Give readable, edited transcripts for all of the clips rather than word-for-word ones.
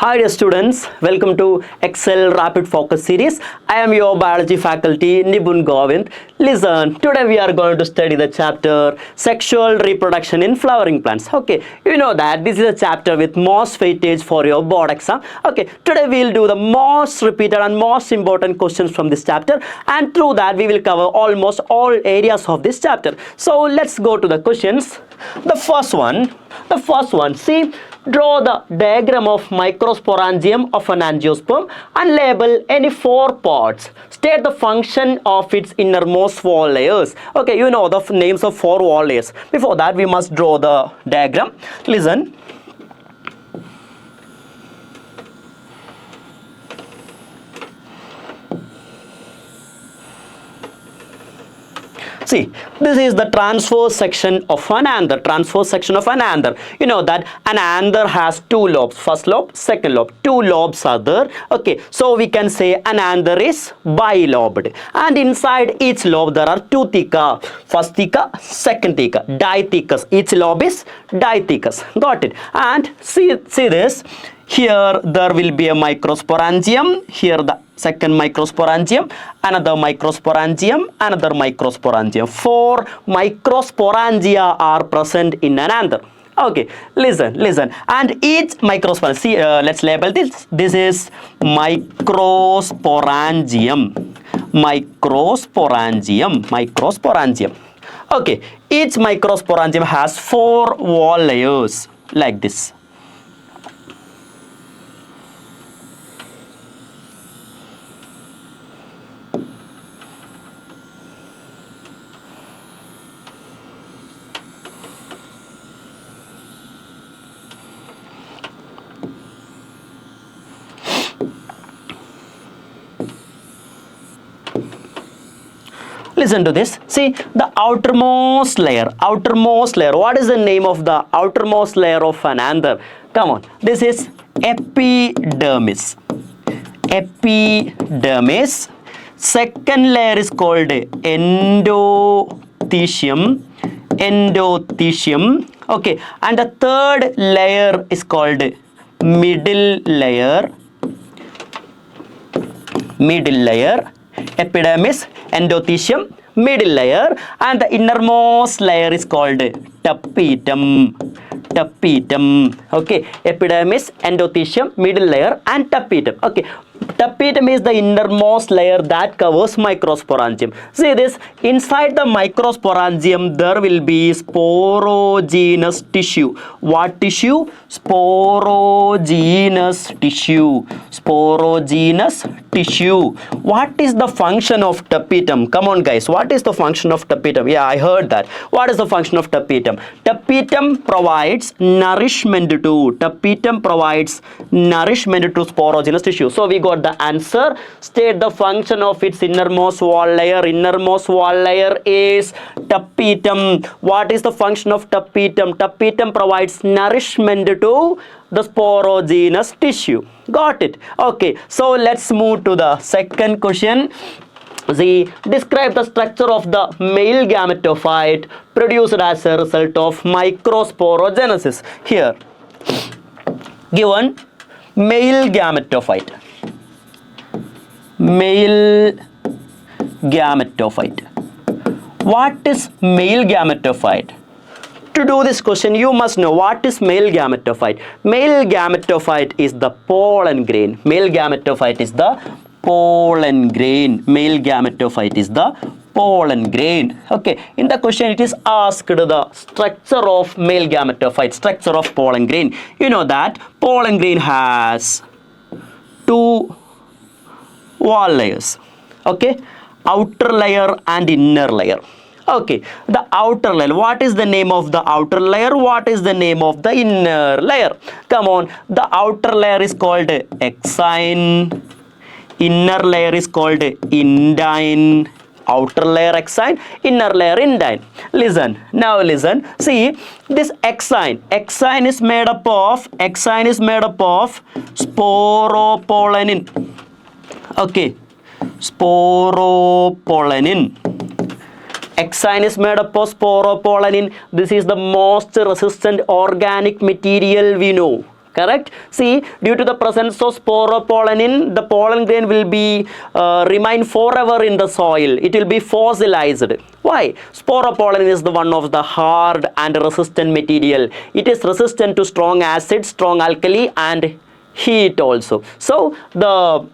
Hi dear students, welcome to Excel Rapid Focus series. I am your biology faculty Nipun Govind. Listen, today we are going to study the chapter Sexual Reproduction in Flowering Plants. Okay, you know that this is a chapter with most weightage for your board exam. Okay, today we will do the most repeated and most important questions from this chapter, and through that we will cover almost all areas of this chapter. So let's go to the questions. The first one, see, draw the diagram of microsporangium of an angiosperm and label any four parts. State the function of its innermost wall layers. Okay, you know the names of four wall layers. Before that, we must draw the diagram. Listen. See, this is the transverse section of an anther. You know that an anther has two lobes. First lobe, second lobe. Two lobes are there. Okay, so we can say an anther is bilobed. And inside each lobe there are two theca. First theca, second theca. Dithecous. Each lobe is dithecous. Got it? And see this. Here there will be a microsporangium. Here the second microsporangium, another microsporangium, another microsporangium. Four microsporangia are present in an anther. Okay, listen. And each microsporangium, see, let's label this. This is microsporangium. Okay, each microsporangium has four wall layers like this. Listen to this. See, the outermost layer. What is the name of the outermost layer of an anther? Come on. This is epidermis. Second layer is called endothecium. Okay. And the third layer is called middle layer. Epidermis, endothecium, middle layer, and the innermost layer is called tapetum. Okay, epidermis, endothecium, middle layer, and tapetum. Okay, tapetum is the innermost layer that covers microsporangium. See this, inside the microsporangium there will be sporogenous tissue. What tissue? Sporogenous tissue. What is the function of tapetum? Come on guys, what is the function of tapetum? Yeah, I heard that. What is the function of tapetum? Tapetum provides nourishment to sporogenous tissue. So we got the answer. State the function of its innermost wall layer. Innermost wall layer is tapetum. What is the function of tapetum? Tapetum provides nourishment to the sporogenous tissue. Got it? Okay, so let's move to the second question. See, describe the structure of the male gametophyte produced as a result of microsporogenesis. Here, given male gametophyte. What is male gametophyte? To do this question, you must know what is male gametophyte. Male gametophyte is the pollen grain. Male gametophyte is the pollen grain. Okay, in the question it is asked the structure of male gametophyte, structure of pollen grain. You know that pollen grain has two wall layers. Okay, outer layer and inner layer. Okay, the outer layer. What is the name of the outer layer? What is the name of the inner layer? Come on, the outer layer is called exine. Inner layer is called indine. Outer layer exine, inner layer indine. Listen. See, this exine is made up of sporopollenin. Okay, sporopollenin. Exine is made up of sporopollenin. This is the most resistant organic material we know. Correct? See, due to the presence of sporopollenin, the pollen grain will be remain forever in the soil. It will be fossilized. Why? Sporopollen is the one of the hard and resistant material. It is resistant to strong acid, strong alkali, and heat also. So the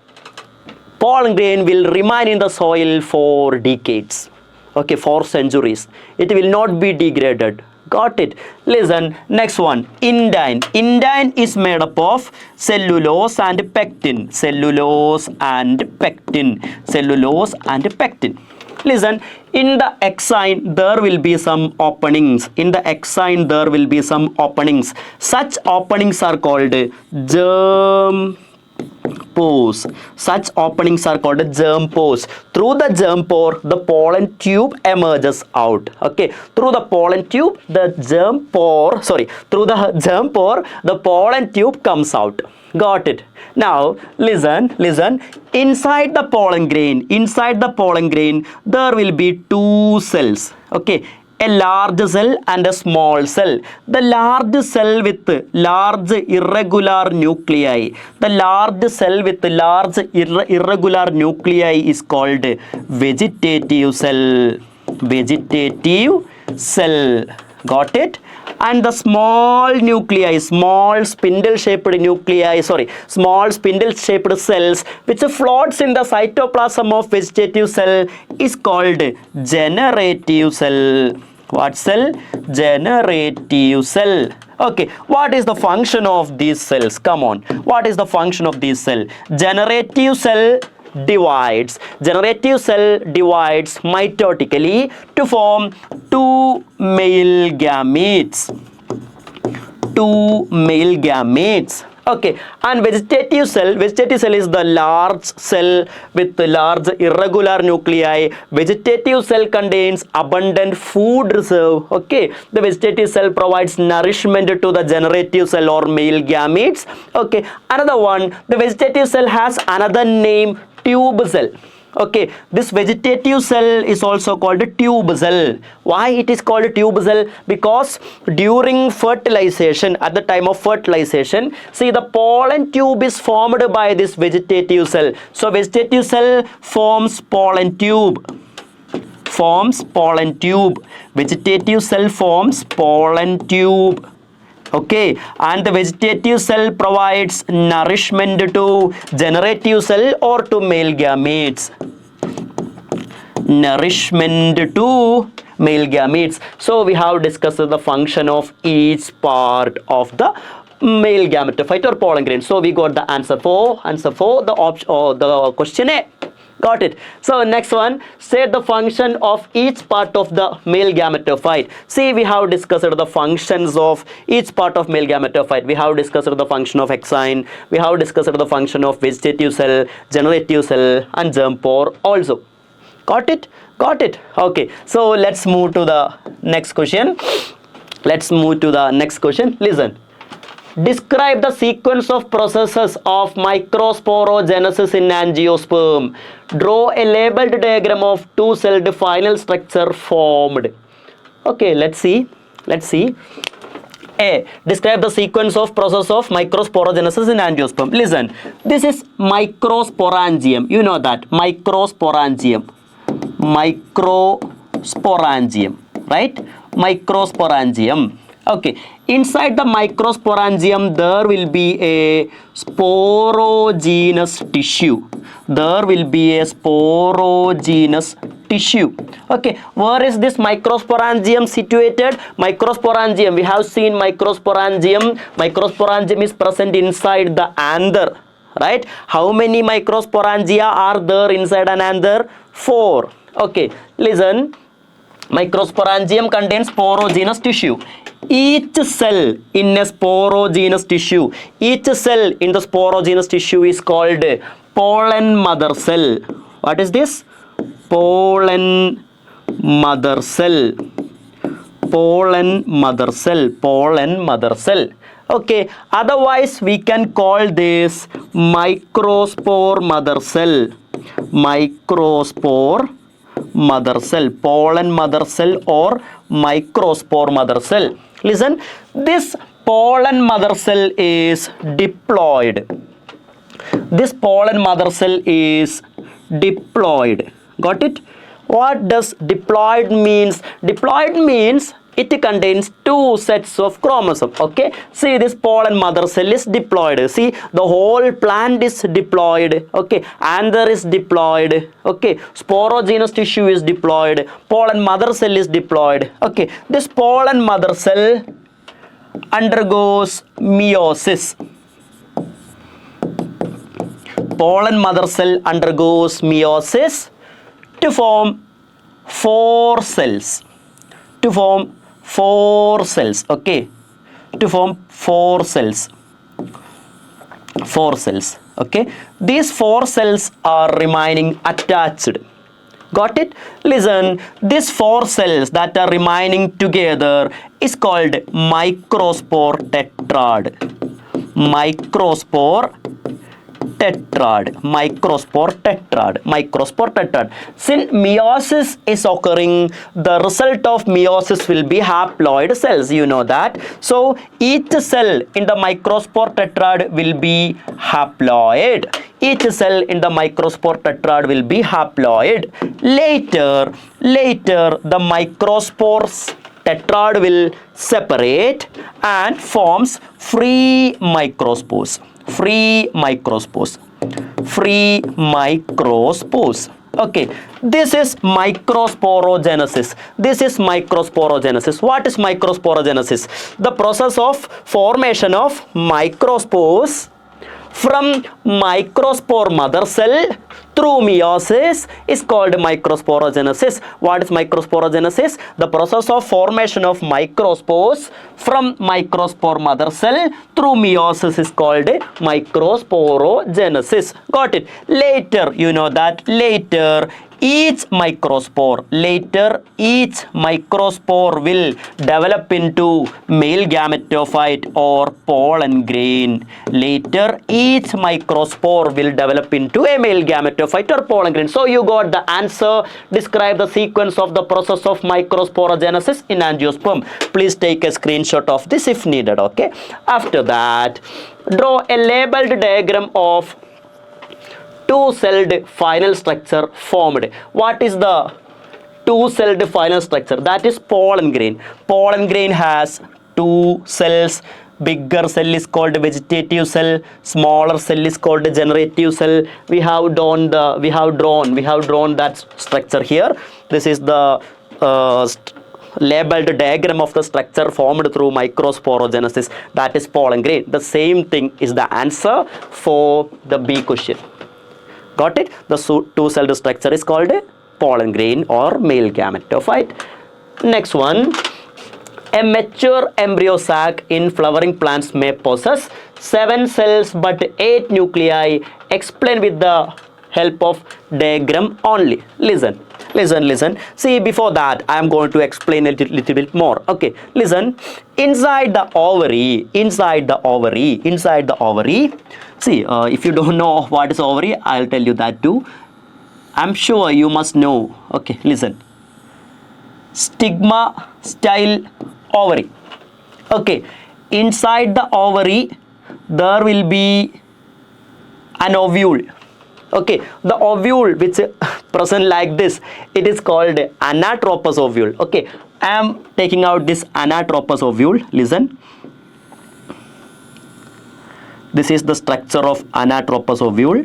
pollen grain will remain in the soil for decades. Okay, for centuries. It will not be degraded. Got it? Listen, next one, indine. Indine is made up of cellulose and pectin. Cellulose and pectin. Cellulose and pectin. Listen, in the exine there will be some openings. In the exine there will be some openings. Such openings are called germ pores. Such openings are called germ pores. Through the germ pore, the pollen tube emerges out. Okay, through the pollen tube, the germ pore, through the germ pore, the pollen tube comes out. Got it? Now, listen. Inside the pollen grain, there will be two cells. Okay, a large cell and a small cell. The large cell with large irregular nuclei. The large cell with large irregular nuclei is called vegetative cell. Vegetative cell. Got it? And the small nuclei, small spindle-shaped cells which floats in the cytoplasm of vegetative cell is called generative cell. What cell? Generative cell. Okay, what is the function of these cells? Come on, what is the function of these cells? Generative cell divides. Generative cell divides mitotically to form two male gametes. Two male gametes. Okay, and vegetative cell is the large cell with the large irregular nuclei. Vegetative cell contains abundant food reserve. Okay, the vegetative cell provides nourishment to the generative cell or male gametes. Okay, another one, the vegetative cell has another name, tube cell. Okay, this vegetative cell is also called tube cell. Why it is called tube cell? Because during fertilization, at the time of fertilization, see, the pollen tube is formed by this vegetative cell. So vegetative cell forms pollen tube. Vegetative cell forms pollen tube. Okay, and the vegetative cell provides nourishment to generative cell or to male gametes. Nourishment to male gametes. So we have discussed the function of each part of the male gametophyte or pollen grain. So we got the answer for the option or the question A. Got it? So next one, state the function of each part of the male gametophyte. See, we have discussed the functions of each part of male gametophyte. We have discussed the function of exine. We have discussed the function of vegetative cell, generative cell, and germ pore also. Got it? Got it? Okay. So let's move to the next question. Listen. Describe the sequence of processes of microsporogenesis in angiosperm. Draw a labeled diagram of two-celled final structure formed. Okay, let's see. A. Describe the sequence of process of microsporogenesis in angiosperm. Listen, this is microsporangium. You know that. Microsporangium. Right? Microsporangium. Okay, inside the microsporangium there will be a sporogenous tissue. Okay, where is this microsporangium situated? Microsporangium, we have seen microsporangium. Microsporangium is present inside the anther, right? How many microsporangia are there inside an anther? 4. Okay, listen. Microsporangium contains sporogenous tissue. Each cell in a sporogenous tissue, is called pollen mother cell. What is this? Pollen mother cell. Okay, otherwise we can call this microspore mother cell. Pollen mother cell or microspore mother cell. Listen, this pollen mother cell is diploid. This pollen mother cell is diploid. Got it? What does diploid means? Diploid means it contains two sets of chromosomes. Okay, see, this pollen mother cell is diploid. See, the whole plant is diploid. Okay, anther is diploid. Okay, sporogenous tissue is diploid. Pollen mother cell is diploid. Okay, this pollen mother cell undergoes meiosis. Pollen mother cell undergoes meiosis to form four cells. To form four cells. Okay, to form four cells. Four cells. Okay, these four cells are remaining attached. Got it? Listen, these four cells that are remaining together is called microspore tetrad. Microspore tetrad. Microspore tetrad. Microspore tetrad. Since meiosis is occurring, the result of meiosis will be haploid cells. You know that. So each cell in the microspore tetrad will be haploid. Each cell in the microspore tetrad will be haploid. Later the microspores tetrad will separate and forms free microspores. Free microspores. Free microspores. Okay, this is microsporogenesis. This is microsporogenesis. What is microsporogenesis? The process of formation of microspores from microspore mother cell through meiosis is called microsporogenesis. What is microsporogenesis? The process of formation of microspores from microspore mother cell through meiosis is called microsporogenesis. Got it? Later, you know that later each microspore will develop into male gametophyte or pollen grain. Later each microspore will develop into a male gametophyte or pollen grain. So you got the answer. Describe the sequence of the process of microsporogenesis in angiosperm. Please take a screenshot of this if needed. Okay, after that, draw a labeled diagram of two-celled final structure formed. What is the two-celled final structure? That is pollen grain. Pollen grain has two cells. Bigger cell is called vegetative cell. Smaller cell is called generative cell. We have drawn that structure here. This is the labeled diagram of the structure formed through microsporogenesis. That is pollen grain. The same thing is the answer for the B question. Got it? The two-celled structure is called pollen grain or male gametophyte. Next one. A mature embryo sac in flowering plants may possess 7 cells but 8 nuclei. Explain with the help of diagram only. Listen. See, before that, I am going to explain a little bit more. Okay, listen. Inside the ovary. See, if you don't know what is ovary, I'll tell you that too. I'm sure you must know. Okay, listen. Stigma style ovary. Okay, inside the ovary, there will be an ovule. Okay, the ovule which present like this, it is called anatropous ovule. Okay, I am taking out this anatropous ovule. Listen. This is the structure of anatropous ovule.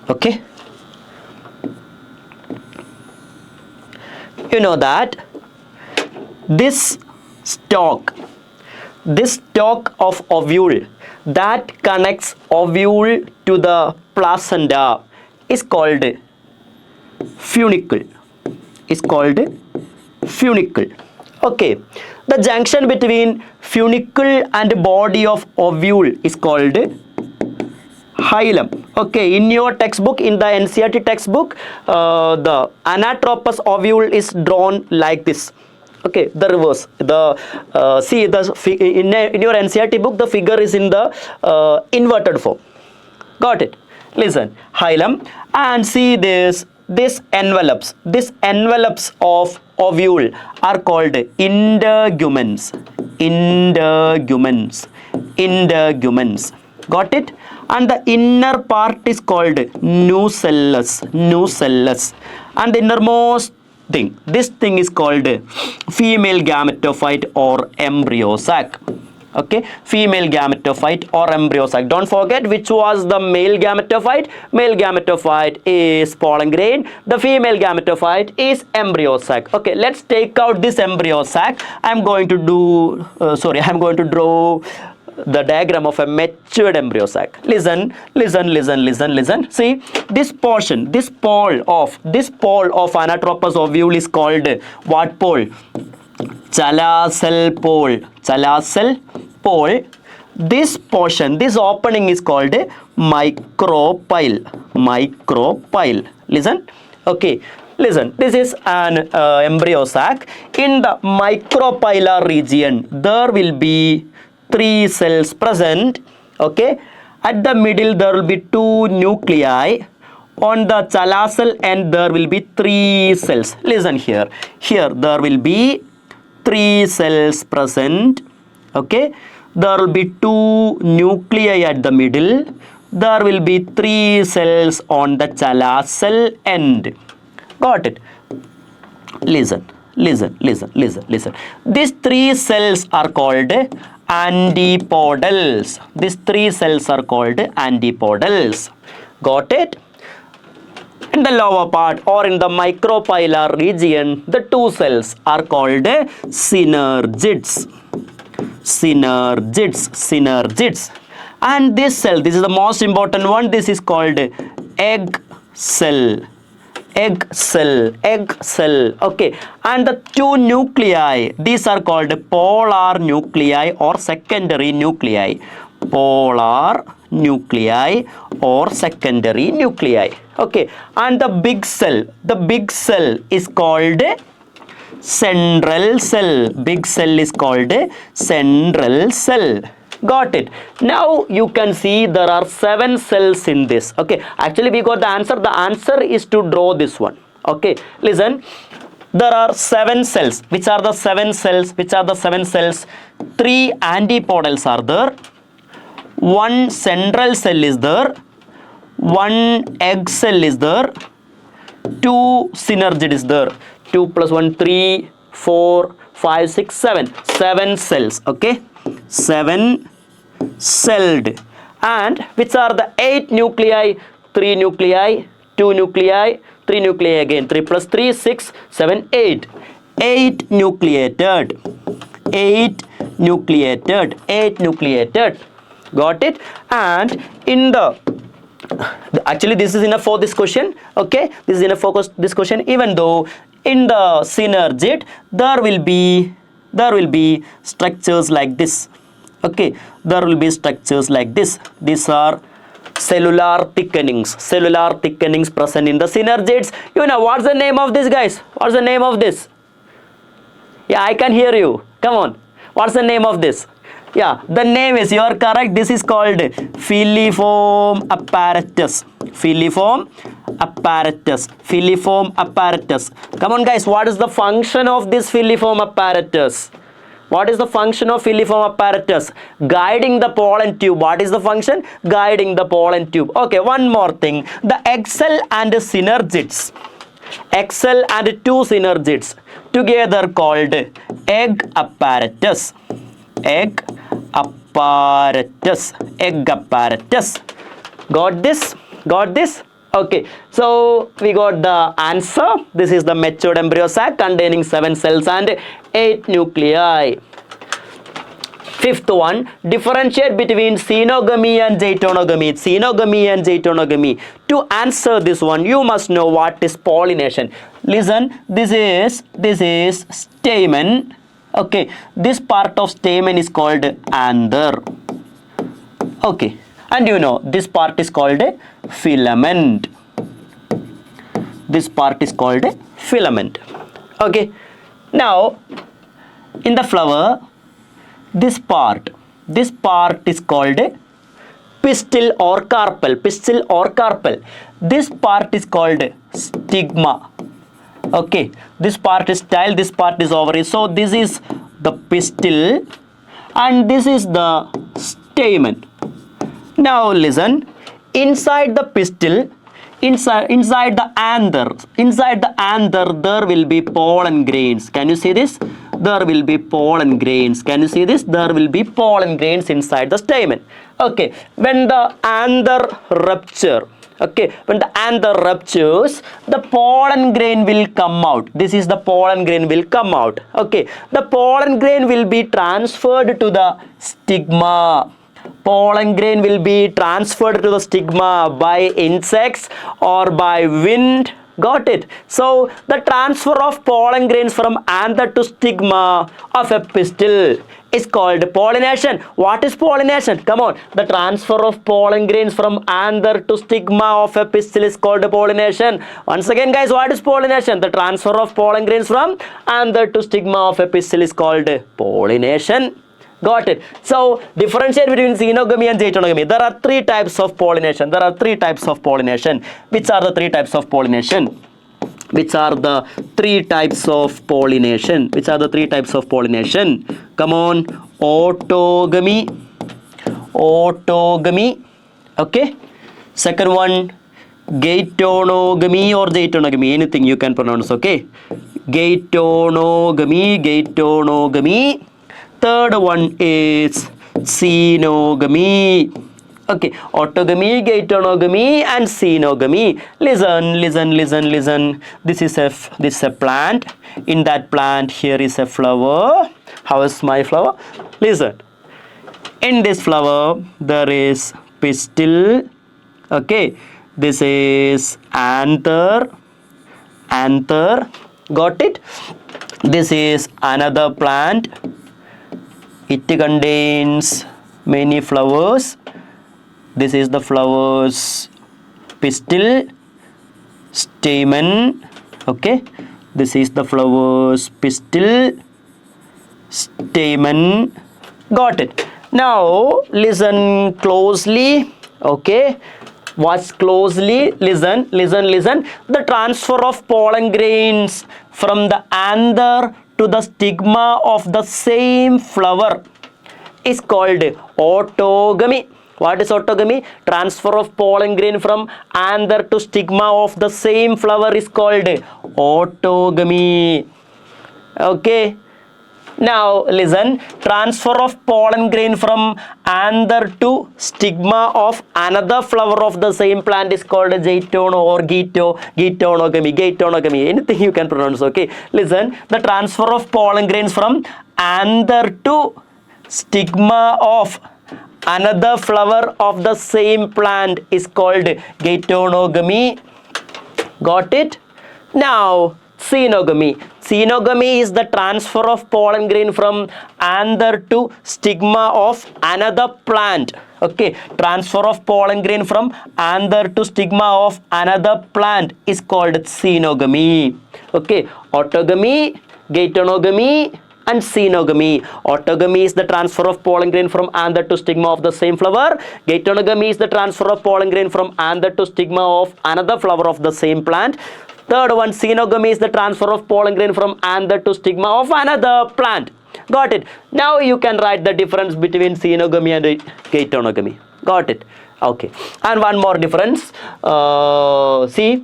Okay. You know that this stalk of ovule that connects ovule to the placenta is called funicle. Okay, the junction between funicle and body of ovule is called hilum. Okay, in your textbook, in the NCERT textbook, the anatropous ovule is drawn like this. Okay, the reverse. See, in your NCERT book, the figure is in the inverted form. Got it? Listen, hilum, and see this These envelopes of ovule are called integuments. Integuments. Got it? And the inner part is called nucellus. And the innermost thing, this thing is called female gametophyte or embryo sac. Okay, female gametophyte or embryo sac. Don't forget which was the male gametophyte. Male gametophyte is pollen grain. The female gametophyte is embryo sac. Okay, let's take out this embryo sac. I'm going to draw the diagram of a matured embryo sac. Listen. See, this portion, this pole of anatropous ovule is called what pole? Chalacel pole. This portion, this opening is called micropyle. Listen. Okay. Listen, this is an embryo sac. In the micropylar region, there will be 3 cells present. Okay, at the middle there will be 2 nuclei. On the chalacel end there will be 3 cells. Listen here. Here there will be 3 cells present. Okay, there will be 2 nuclei at the middle. There will be 3 cells on the chalacel end. Got it? Listen. These 3 cells are called antipodals. Got it? In the lower part or in the micropylar region, the 2 cells are called synergids. And this cell, this is the most important one, this is called egg cell. Okay, and the 2 nuclei, these are called polar nuclei or secondary nuclei. Okay, and the big cell is called central cell. Got it? Now you can see there are 7 cells in this. Okay, actually we got the answer. The answer is to draw this one. Okay, listen. There are 7 cells. Which are the 7 cells? 3 antipodals are there. 1 central cell is there. 1 egg cell is there. 2 synergid is there. 2 plus 1, 3, 4, 5, 6, 7. 7 cells. Okay, 7 celled. And which are the 8 nuclei? 3 nuclei, 2 nuclei, 3 nuclei again. 3 plus 3, 6, 7, 8. 8 nucleated. Got it? And in the actually this is enough for this question. Okay, this is enough for this question. Even though in the synergid there will be structures like this. Okay, there will be structures like this. These are cellular thickenings present in the synergids. You know what's the name of this, guys? What's the name of this? Yeah, I can hear you. Come on, what's the name of this? Yeah, the name is, you are correct, this is called filiform apparatus. Come on guys, what is the function of this filiform apparatus? Guiding the pollen tube. What is the function? Guiding the pollen tube. Okay, one more thing. The egg cell and synergids. Egg cell and 2 synergids together called egg apparatus. Got this? Okay, so we got the answer. This is the matured embryo sac containing 7 cells and 8 nuclei. Fifth one, differentiate between xenogamy and zatonogamy. To answer this one, you must know what is pollination. Listen, this is stamen. Okay, this part of stamen is called anther. Okay, and you know this part is called a filament. Okay, now in the flower, this part is called a pistil or carpel. Pistil or carpel. This part is called stigma. Okay, this part is style, this part is ovary. So this is the pistil and this is the stamen. Now listen, inside the pistil, inside the anther there will be pollen grains. Can you see this? There will be pollen grains. Can you see this? There will be pollen grains inside the stamen. Okay, when the anther rupture, okay, when the anther ruptures, the pollen grain will come out. This is the pollen grain will come out. Okay, the pollen grain will be transferred to the stigma. Pollen grain will be transferred to the stigma by insects or by wind. Got it? So the transfer of pollen grains from anther to stigma of a pistil is called pollination. What is pollination? Come on. The transfer of pollen grains from anther to stigma of a pistil is called pollination. Once again guys, what is pollination? The transfer of pollen grains from anther to stigma of a pistil is called pollination. Got it? So differentiate between xenogamy and zatonogamy. There are three types of pollination. Which are the three types of pollination? Which are the three types of pollination? Come on. Autogamy. Okay. Second one, gaetonogamy or zatonogamy. Anything you can pronounce. Okay. Gaetonogamy. Third one is xenogamy. Okay, autogamy, gaetonogamy and xenogamy. Listen. This is a plant. In that plant here is a flower. How is my flower? Listen. In this flower there is pistil. Okay, this is anther. Got it? This is another plant. It contains many flowers. This is the flower's pistil, stamen. Okay, this is the flower's pistil, stamen. Got it? Now listen closely. Okay, watch closely. Listen. The transfer of pollen grains from the anther to the stigma of the same flower is called autogamy. What is autogamy? Transfer of pollen grain from anther to stigma of the same flower is called autogamy. Okay. Now listen, transfer of pollen grain from anther to stigma of another flower of the same plant is called gaetonogamy. Anything you can pronounce. Okay. Listen, the transfer of pollen grains from anther to stigma of another flower of the same plant is called gaetonogamy. Got it? Now xenogamy. Xenogamy is the transfer of pollen grain from anther to stigma of another plant. Okay, transfer of pollen grain from anther to stigma of another plant is called xenogamy. Okay, autogamy, gaetonogamy and xenogamy. Autogamy is the transfer of pollen grain from anther to stigma of the same flower. Gaetonogamy is the transfer of pollen grain from anther to stigma of another flower of the same plant. Third one, xenogamy is the transfer of pollen grain from anther to stigma of another plant. Got it? Now you can write the difference between xenogamy and gaetonogamy. Got it? Okay. And one more difference. See,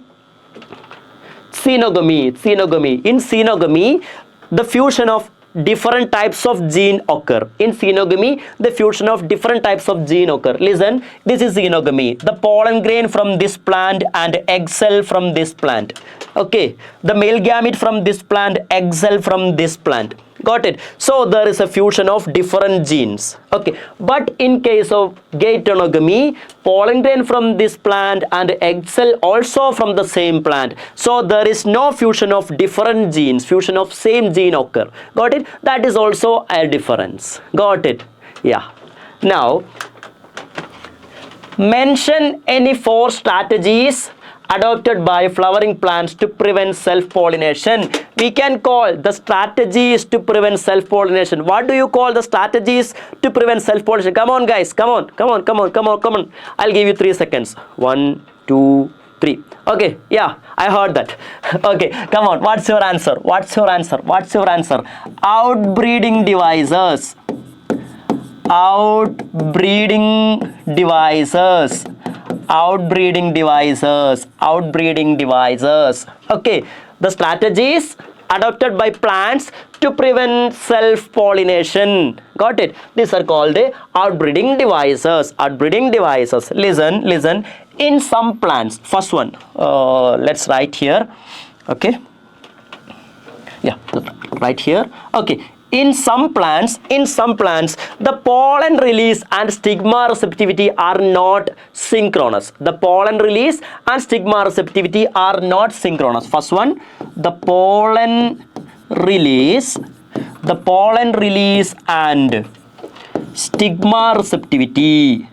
xenogamy. In xenogamy, the fusion of different types of gene occur. In xenogamy, the fusion of different types of gene occur. Listen, this is xenogamy. The pollen grain from this plant and egg cell from this plant. Okay, the male gamete from this plant, egg cell from this plant. Got it? So there is a fusion of different genes. Okay, but in case of gaetonogamy, pollen grain from this plant and egg cell also from the same plant. So there is no fusion of different genes, fusion of same gene occur. Got it? That is also a difference. Got it? Yeah. Now, mention any 4 strategies adopted by flowering plants to prevent self-pollination. we can call the strategies to prevent self-pollination. What do you call the strategies to prevent self-pollination? Come on, guys. Come on. I'll give you 3 seconds. 1, 2, 3. Okay, yeah, I heard that. Okay, come on. What's your answer? Outbreeding devices. Outbreeding devices. Okay, the strategies adopted by plants to prevent self-pollination. Got it? These are called outbreeding devices. Listen. In some plants, first one, let's write here. Okay. Yeah, right here. Okay. In some plants, the pollen release and stigma receptivity are not synchronous. First one, the pollen release and stigma receptivity.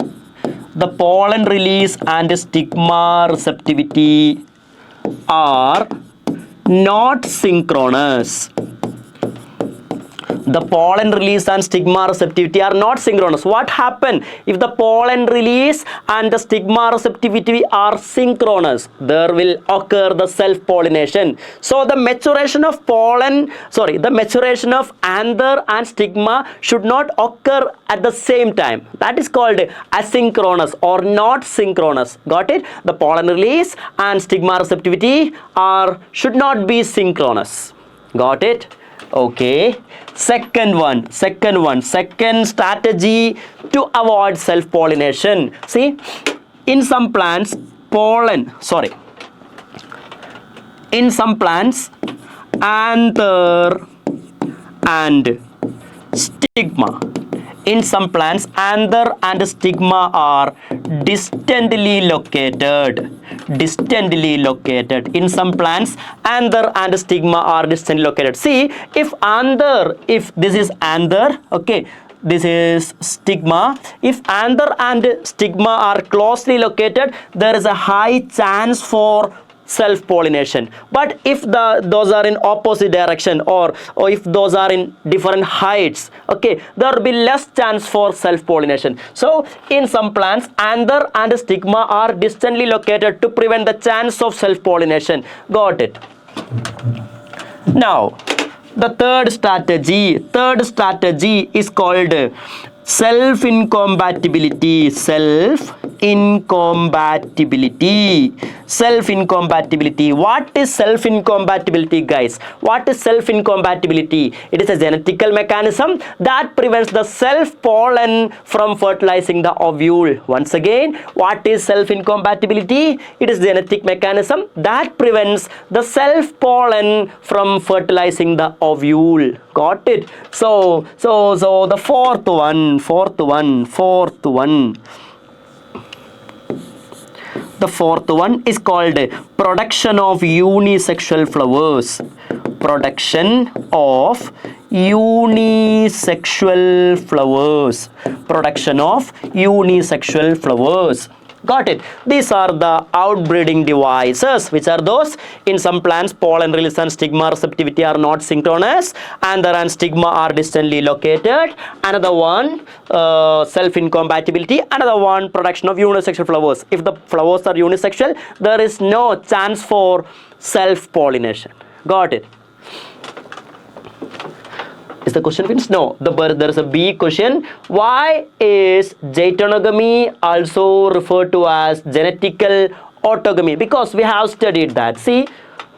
Are not synchronous. The pollen release and stigma receptivity are not synchronous. What happens if the pollen release and the stigma receptivity are synchronous? There will occur the self-pollination. So the maturation of anther and stigma should not occur at the same time. That is called asynchronous or not synchronous. Got it? The pollen release and stigma receptivity should not be synchronous. Got it? Okay. Second strategy to avoid self-pollination. See, in some plants, anther and stigma. In some plants, anther and stigma are distantly located. In some plants, anther and stigma are distantly located. See, if this is anther, okay, this is stigma. If anther and stigma are closely located, there is a high chance for self-pollination. But if those are in opposite direction or if those are in different heights, okay, there will be less chance for self-pollination. So in some plants, anther and stigma are distantly located to prevent the chance of self-pollination. Got it? Now the third strategy is called self-incompatibility. What is self-incompatibility, guys? What is self-incompatibility? It is a genetical mechanism that prevents the self-pollen from fertilizing the ovule. Once again, what is self-incompatibility? It is a genetic mechanism that prevents the self-pollen from fertilizing the ovule. Got it? So the fourth one. The fourth one is called production of unisexual flowers. Got it? These are the outbreeding devices. Which are those? In some plants, pollen release and stigma receptivity are not synchronous. Anther and stigma are distantly located. Another one, self-incompatibility. Another one, production of unisexual flowers. If the flowers are unisexual, there is no chance for self-pollination. Got it? Is the question finished? No. There is a B question. Why is geitonogamy also referred to as genetical autogamy? Because we have studied that. See,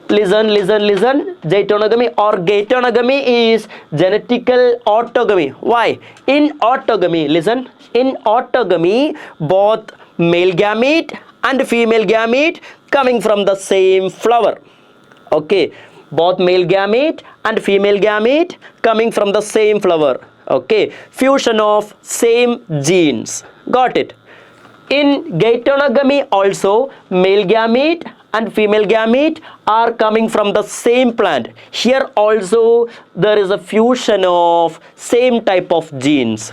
listen. Geitonogamy or geitonogamy is genetical autogamy. Why? In autogamy, listen. In autogamy, both male gamete and female gamete coming from the same flower. Okay. Both male gamete and female gamete coming from the same flower. Okay. Fusion of same genes. Got it? In geitonogamy also, male gamete and female gamete are coming from the same plant. Here also there is a fusion of same type of genes.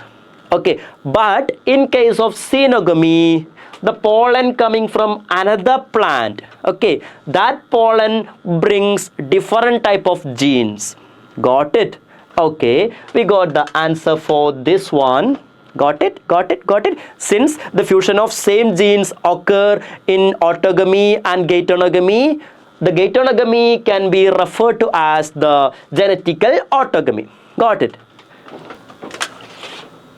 Okay. But in case of synogamy, the pollen coming from another plant, okay, that pollen brings different type of genes. Got it? Okay, we got the answer for this one. Got it? Got it? Got it? Since the fusion of same genes occur in orthogamy and geitonogamy, the geitonogamy can be referred to as the genetical orthogamy. Got it?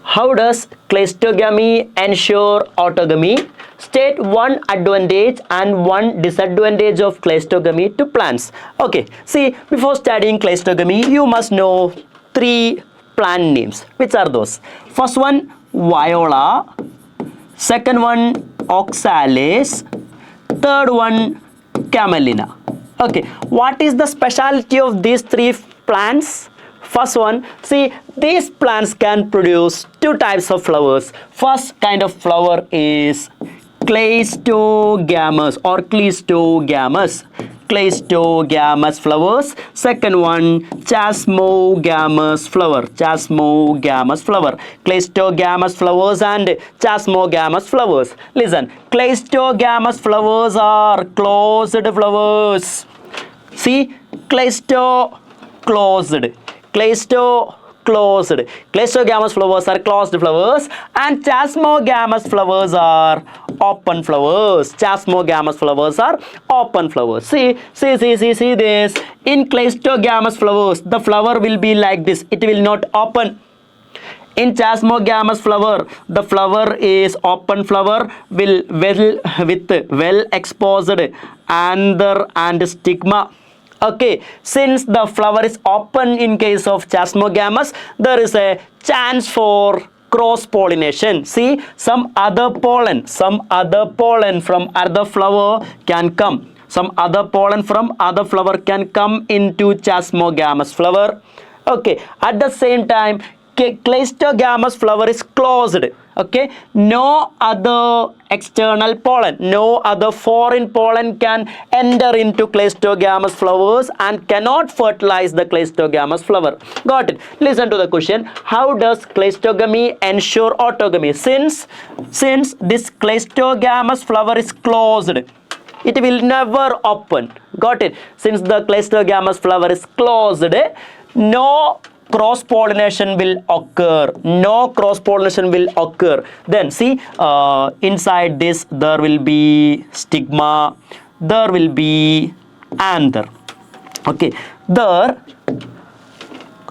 How does cleistogamy ensure orthogamy? State one advantage and one disadvantage of cleistogamy to plants. Okay, see, before studying cleistogamy, you must know three plant names. Which are those? First one, viola. Second one, oxalis. Third one, camelina. Okay, what is the specialty of these three plants? First one, see, these plants can produce two types of flowers. First kind of flower is cleistogamous or cleistogamous. Cleistogamous flowers. Second one, chasmogamous flower. Chasmogamous flower. Cleistogamous flowers and chasmogamous flowers. Listen, cleistogamous flowers are closed flowers. See, cleisto closed. Cleistogamous flowers are closed flowers and chasmogamous flowers are open flowers. Chasmogamous flowers are open flowers. See this. In cleistogamous flowers, the flower will be like this. It will not open. In chasmogamous flower, the flower is open flower with well exposed anther and stigma. Okay, since the flower is open in case of chasmogamous, there is a chance for cross-pollination. See, some other pollen from other flower can come. Some other pollen from other flower can come into chasmogamous flower. Okay, at the same time, cleistogamous flower is closed. Okay, no other external pollen, no other foreign pollen can enter into cleistogamous flowers and cannot fertilize the cleistogamous flower. Got it? Listen to the question. How does cleistogamy ensure orthogamy? Since this cleistogamous flower is closed, it will never open. Got it? Since the cleistogamous flower is closed, no cross-pollination will occur. No cross-pollination will occur. Then see, inside this there will be stigma, there will be anther. Okay, there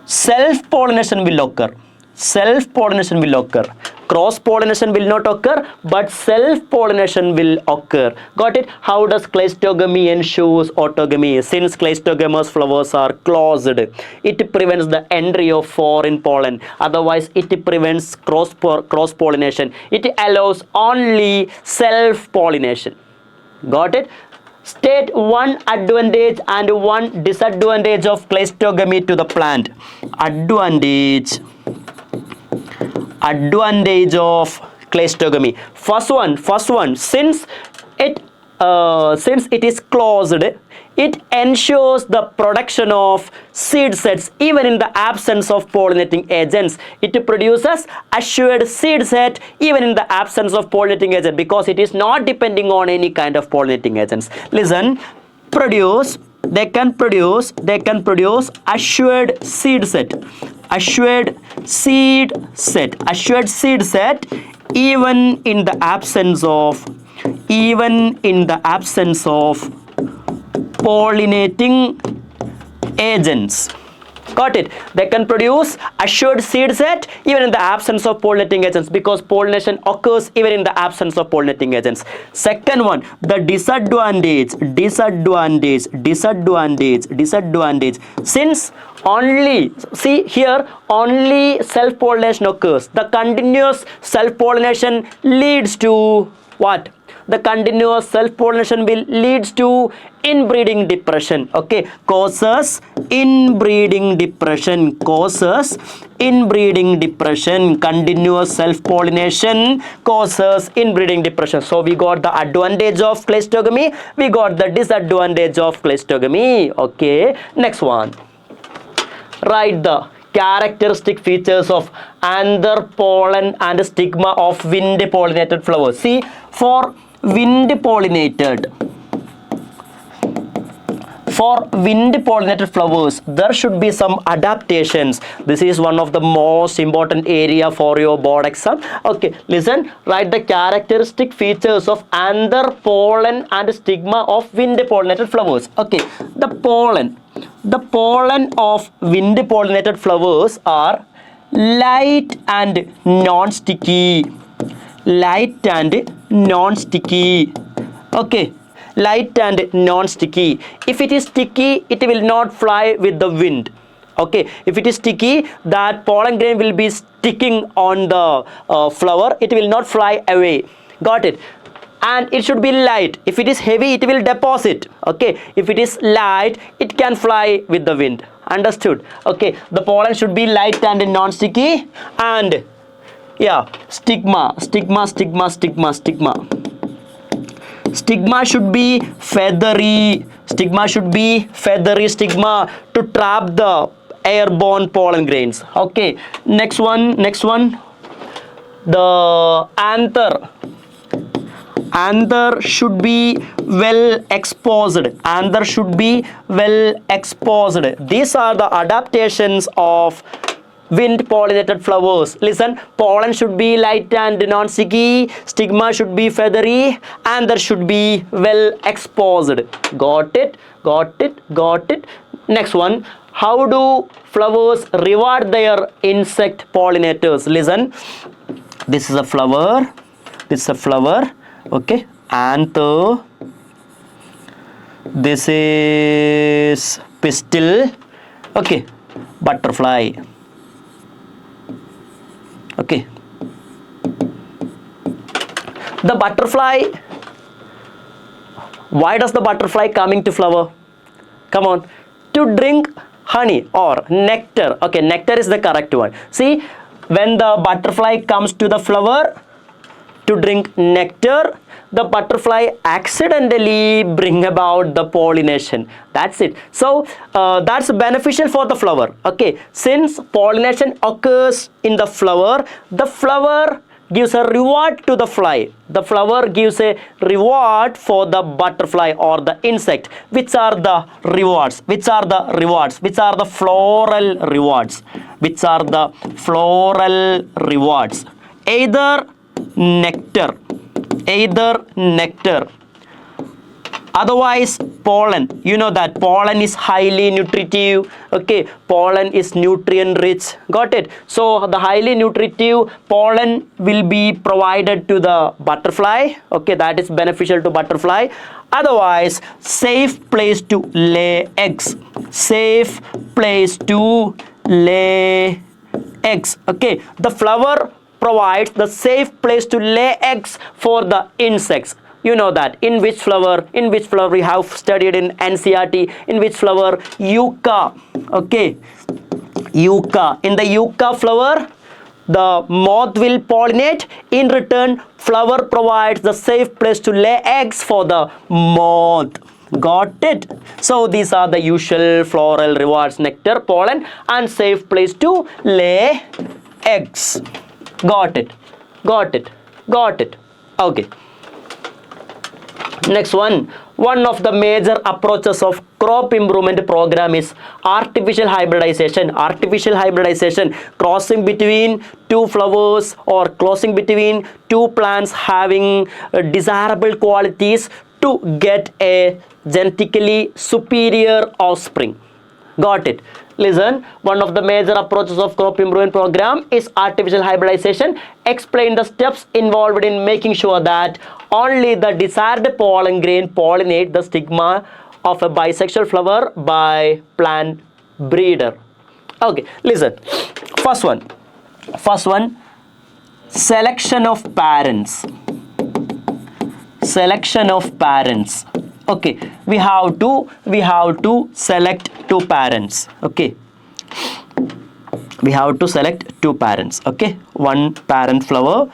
self-pollination will occur. Self-pollination will occur. Cross-pollination will not occur, but self-pollination will occur. Got it? How does cleistogamy ensures orthogamy? Since cleistogamous flowers are closed, it prevents the entry of foreign pollen. Otherwise, it prevents cross-pollination. It allows only self-pollination. Got it? State one advantage and one disadvantage of cleistogamy to the plant. Advantage of cleistogamy. First one, since it is closed, it ensures the production of seed sets even in the absence of pollinating agents. It produces assured seed set even in the absence of pollinating agent because it is not depending on any kind of pollinating agents. Listen, they can produce assured seed set. Assured seed set even in the absence of pollinating agents. Got it? They can produce assured seed set even in the absence of pollinating agents because pollination occurs even in the absence of pollinating agents. Second one, the disadvantage. Since only self-pollination occurs. The continuous self-pollination leads to what? The continuous self-pollination will leads to inbreeding depression. Okay, causes inbreeding depression. Continuous self-pollination causes inbreeding depression. So we got the advantage of cleistogamy, we got the disadvantage of cleistogamy. Okay, next one. Write the characteristic features of anther, pollen and stigma of wind pollinated flowers. See, for wind pollinated flowers, there should be some adaptations. This is one of the most important area for your board exam. Okay, listen, write the characteristic features of anther, pollen and stigma of wind pollinated flowers. Okay, the pollen of wind pollinated flowers are light and non-sticky. Okay, light and non-sticky. If it is sticky, it will not fly with the wind. Okay, if it is sticky, that pollen grain will be sticking on the flower. It will not fly away. Got it? And it should be light. If it is heavy, it will deposit. Okay, if it is light, it can fly with the wind. Understood? Okay, the pollen should be light and non-sticky. And yeah, stigma should be feathery. Stigma to trap the airborne pollen grains. Okay, next one. The anther should be well exposed. These are the adaptations of wind pollinated flowers. Listen, pollen should be light and non-sticky, stigma should be feathery, and there should be well exposed. Got it? Next one, how do flowers reward their insect pollinators? Listen, this is a flower. Okay, anther. This is pistil. Okay, butterfly. Okay, the butterfly, why does the butterfly coming to flower? Come on, to drink honey or nectar. Okay, nectar is the correct one. See, when the butterfly comes to the flower to drink nectar, the butterfly accidentally bring about the pollination. That's it. So that's beneficial for the flower. Okay, since pollination occurs in the flower gives a reward to the fly. The flower gives a reward for the butterfly or the insect. Which are the rewards? Which are the floral rewards? Either nectar, otherwise pollen. You know that pollen is highly nutritive. Okay, pollen is nutrient rich. Got it? So the highly nutritive pollen will be provided to the butterfly. Okay, that is beneficial to butterfly. Otherwise, safe place to lay eggs. Okay, the flower provides the safe place to lay eggs for the insects. You know that. In which flower we have studied in NCERT? In which flower? Yucca. Okay, yucca. In the yucca flower, the moth will pollinate. In return, flower provides the safe place to lay eggs for the moth. Got it? So these are the usual floral rewards: nectar, pollen, and safe place to lay eggs. Got it? Okay. Next one of the major approaches of crop improvement program is artificial hybridization. Crossing between two flowers or crossing between two plants having desirable qualities to get a genetically superior offspring. Got it? Listen, one of the major approaches of crop improvement program is artificial hybridization. Explain the steps involved in making sure that only the desired pollen grain pollinate the stigma of a bisexual flower by plant breeder. Okay, listen. First one, selection of parents. Okay, we have to select two parents. Okay, we have to select two parents. Okay, one parent flower,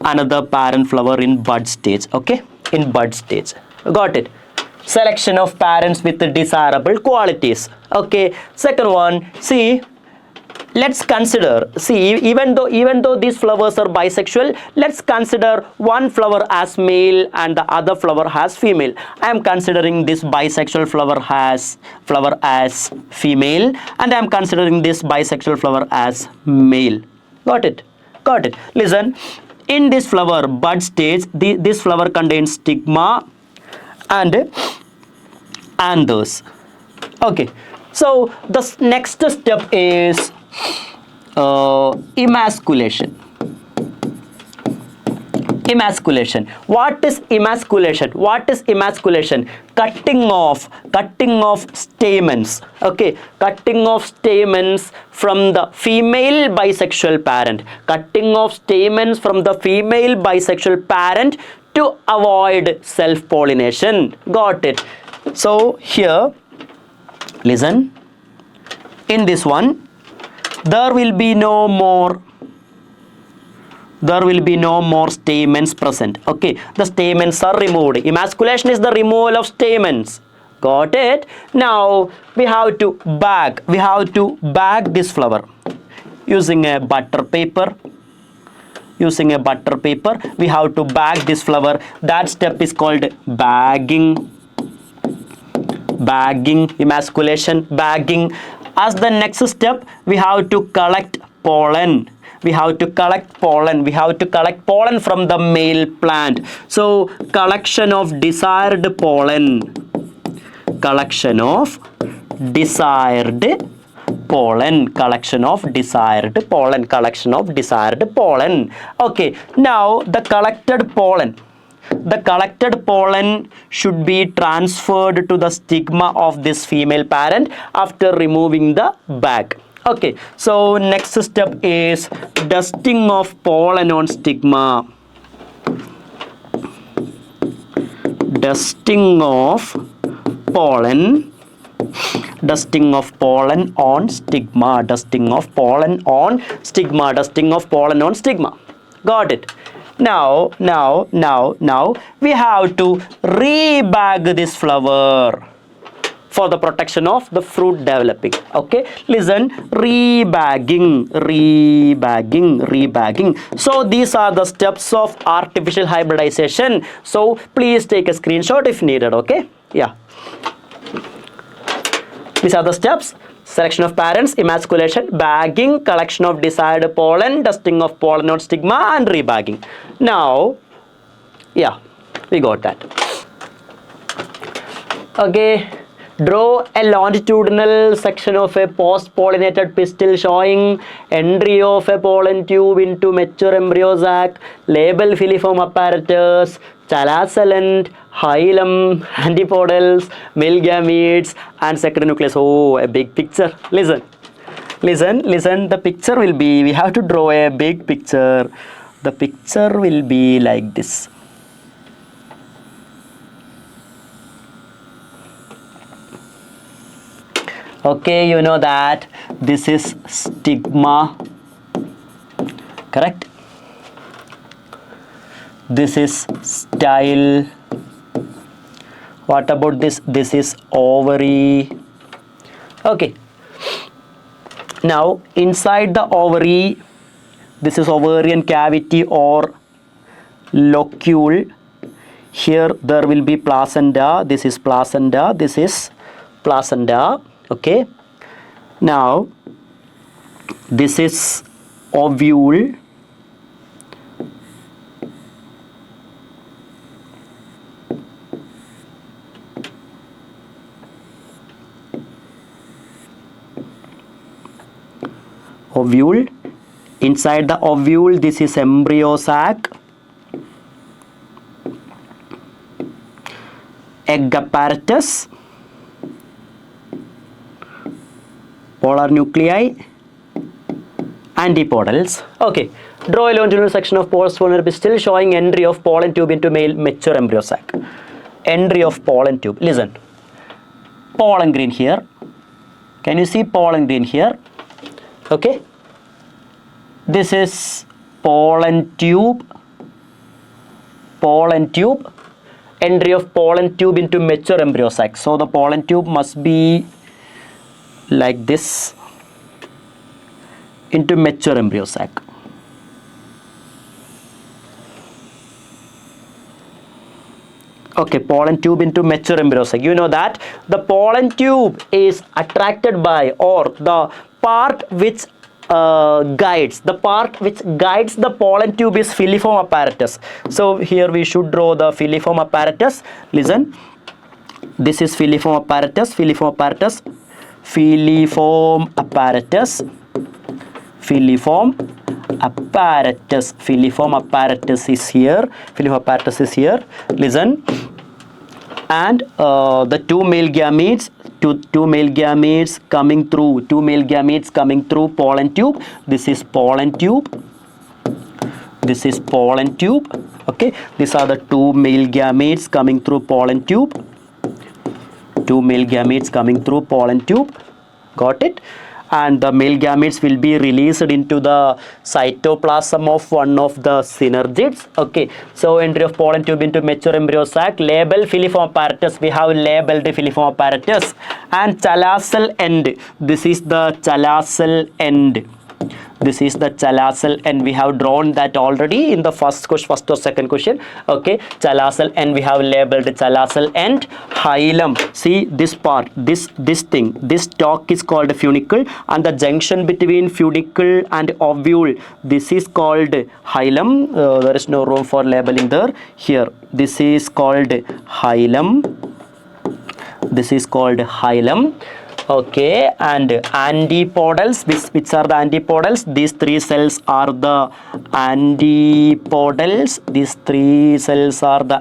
another parent flower in bud stage. Okay, in bud stage. Got it? Selection of parents with desirable qualities. Okay, second one, see, let's consider, see, even though these flowers are bisexual, let's consider one flower as male and the other flower as female. I am considering this bisexual flower as female, and I am considering this bisexual flower as male. Got it? Got it. Listen, in this flower bud stage, this flower contains stigma and anthers. Okay, so the next step is emasculation. Emasculation. What is emasculation? What is emasculation? Cutting off stamens. Okay, cutting off stamens from the female bisexual parent. Cutting off stamens from the female bisexual parent to avoid self-pollination. Got it? So here, listen, in this one, there will be no more stamens present. Okay, the stamens are removed. Emasculation is the removal of stamens. Got it? Now we have to bag this flower using a butter paper. Using a butter paper, we have to bag this flower. That step is called bagging. Emasculation, bagging. As the next step, we have to collect pollen. We have to collect pollen from the male plant. So collection of desired pollen. Collection of desired pollen. Okay, now the collected pollen should be transferred to the stigma of this female parent after removing the bag. Okay, so next step is dusting of pollen on stigma. Dusting of pollen on stigma. Got it? Now we have to rebag this flower for the protection of the fruit developing. Okay, listen, rebagging. So these are the steps of artificial hybridization. So please take a screenshot if needed. Okay, yeah, these are the steps: selection of parents, emasculation, bagging, collection of desired pollen, dusting of pollen on stigma, and rebagging. Now, yeah, we got that. Okay, draw a longitudinal section of a post-pollinated pistil showing entry of a pollen tube into mature embryo sac, label filiform apparatus, chalasalent, hilum, antipodals, male gametes, and secondary nucleus. Oh, a big picture. Listen. The picture will be, we have to draw a big picture. The picture will be like this. Okay, you know that this is stigma, correct? This is style. What about this? This is ovary. Okay. Now inside the ovary, this is ovarian cavity or locule. Here there will be placenta. This is placenta. This is placenta. Okay. Now this is ovule. Ovule. Inside the ovule, this is embryo sac. Egg apparatus. Polar nuclei. Antipodals. Okay. Draw a longitudinal section of post-pollinated pistil showing entry of pollen tube into male mature embryo sac. Entry of pollen tube. Listen. Pollen grain here. Can you see pollen grain here? Okay. This is pollen tube. Entry of pollen tube into mature embryo sac. So the pollen tube must be like this. into mature embryo sac. Okay, pollen tube into mature embryo sac. You know that the pollen tube is attracted by, or the part which guides the pollen tube is filiform apparatus. So here we should draw the filiform apparatus. Listen, this is filiform apparatus, filiform apparatus is here, filiform apparatus is here. Listen, and the two male gametes coming through pollen tube. This is pollen tube, okay. These are the two male gametes coming through pollen tube, got it? And the male gametes will be released into the cytoplasm of one of the synergids. Okay, so entry of pollen tube into mature embryo sac. Label filiform apparatus. We have labeled the filiform apparatus. And chalazel end. This is the chalazel end. We have drawn that already in the first or second question. Okay, chalazel end, we have labeled chalazel end. Hilum, see this part, this thing, this stalk is called funicle, and the junction between funicle and ovule, this is called hilum. There is no room for labeling there. Here, this is called hilum. Okay, and antipodals, which are the antipodals? These three cells are the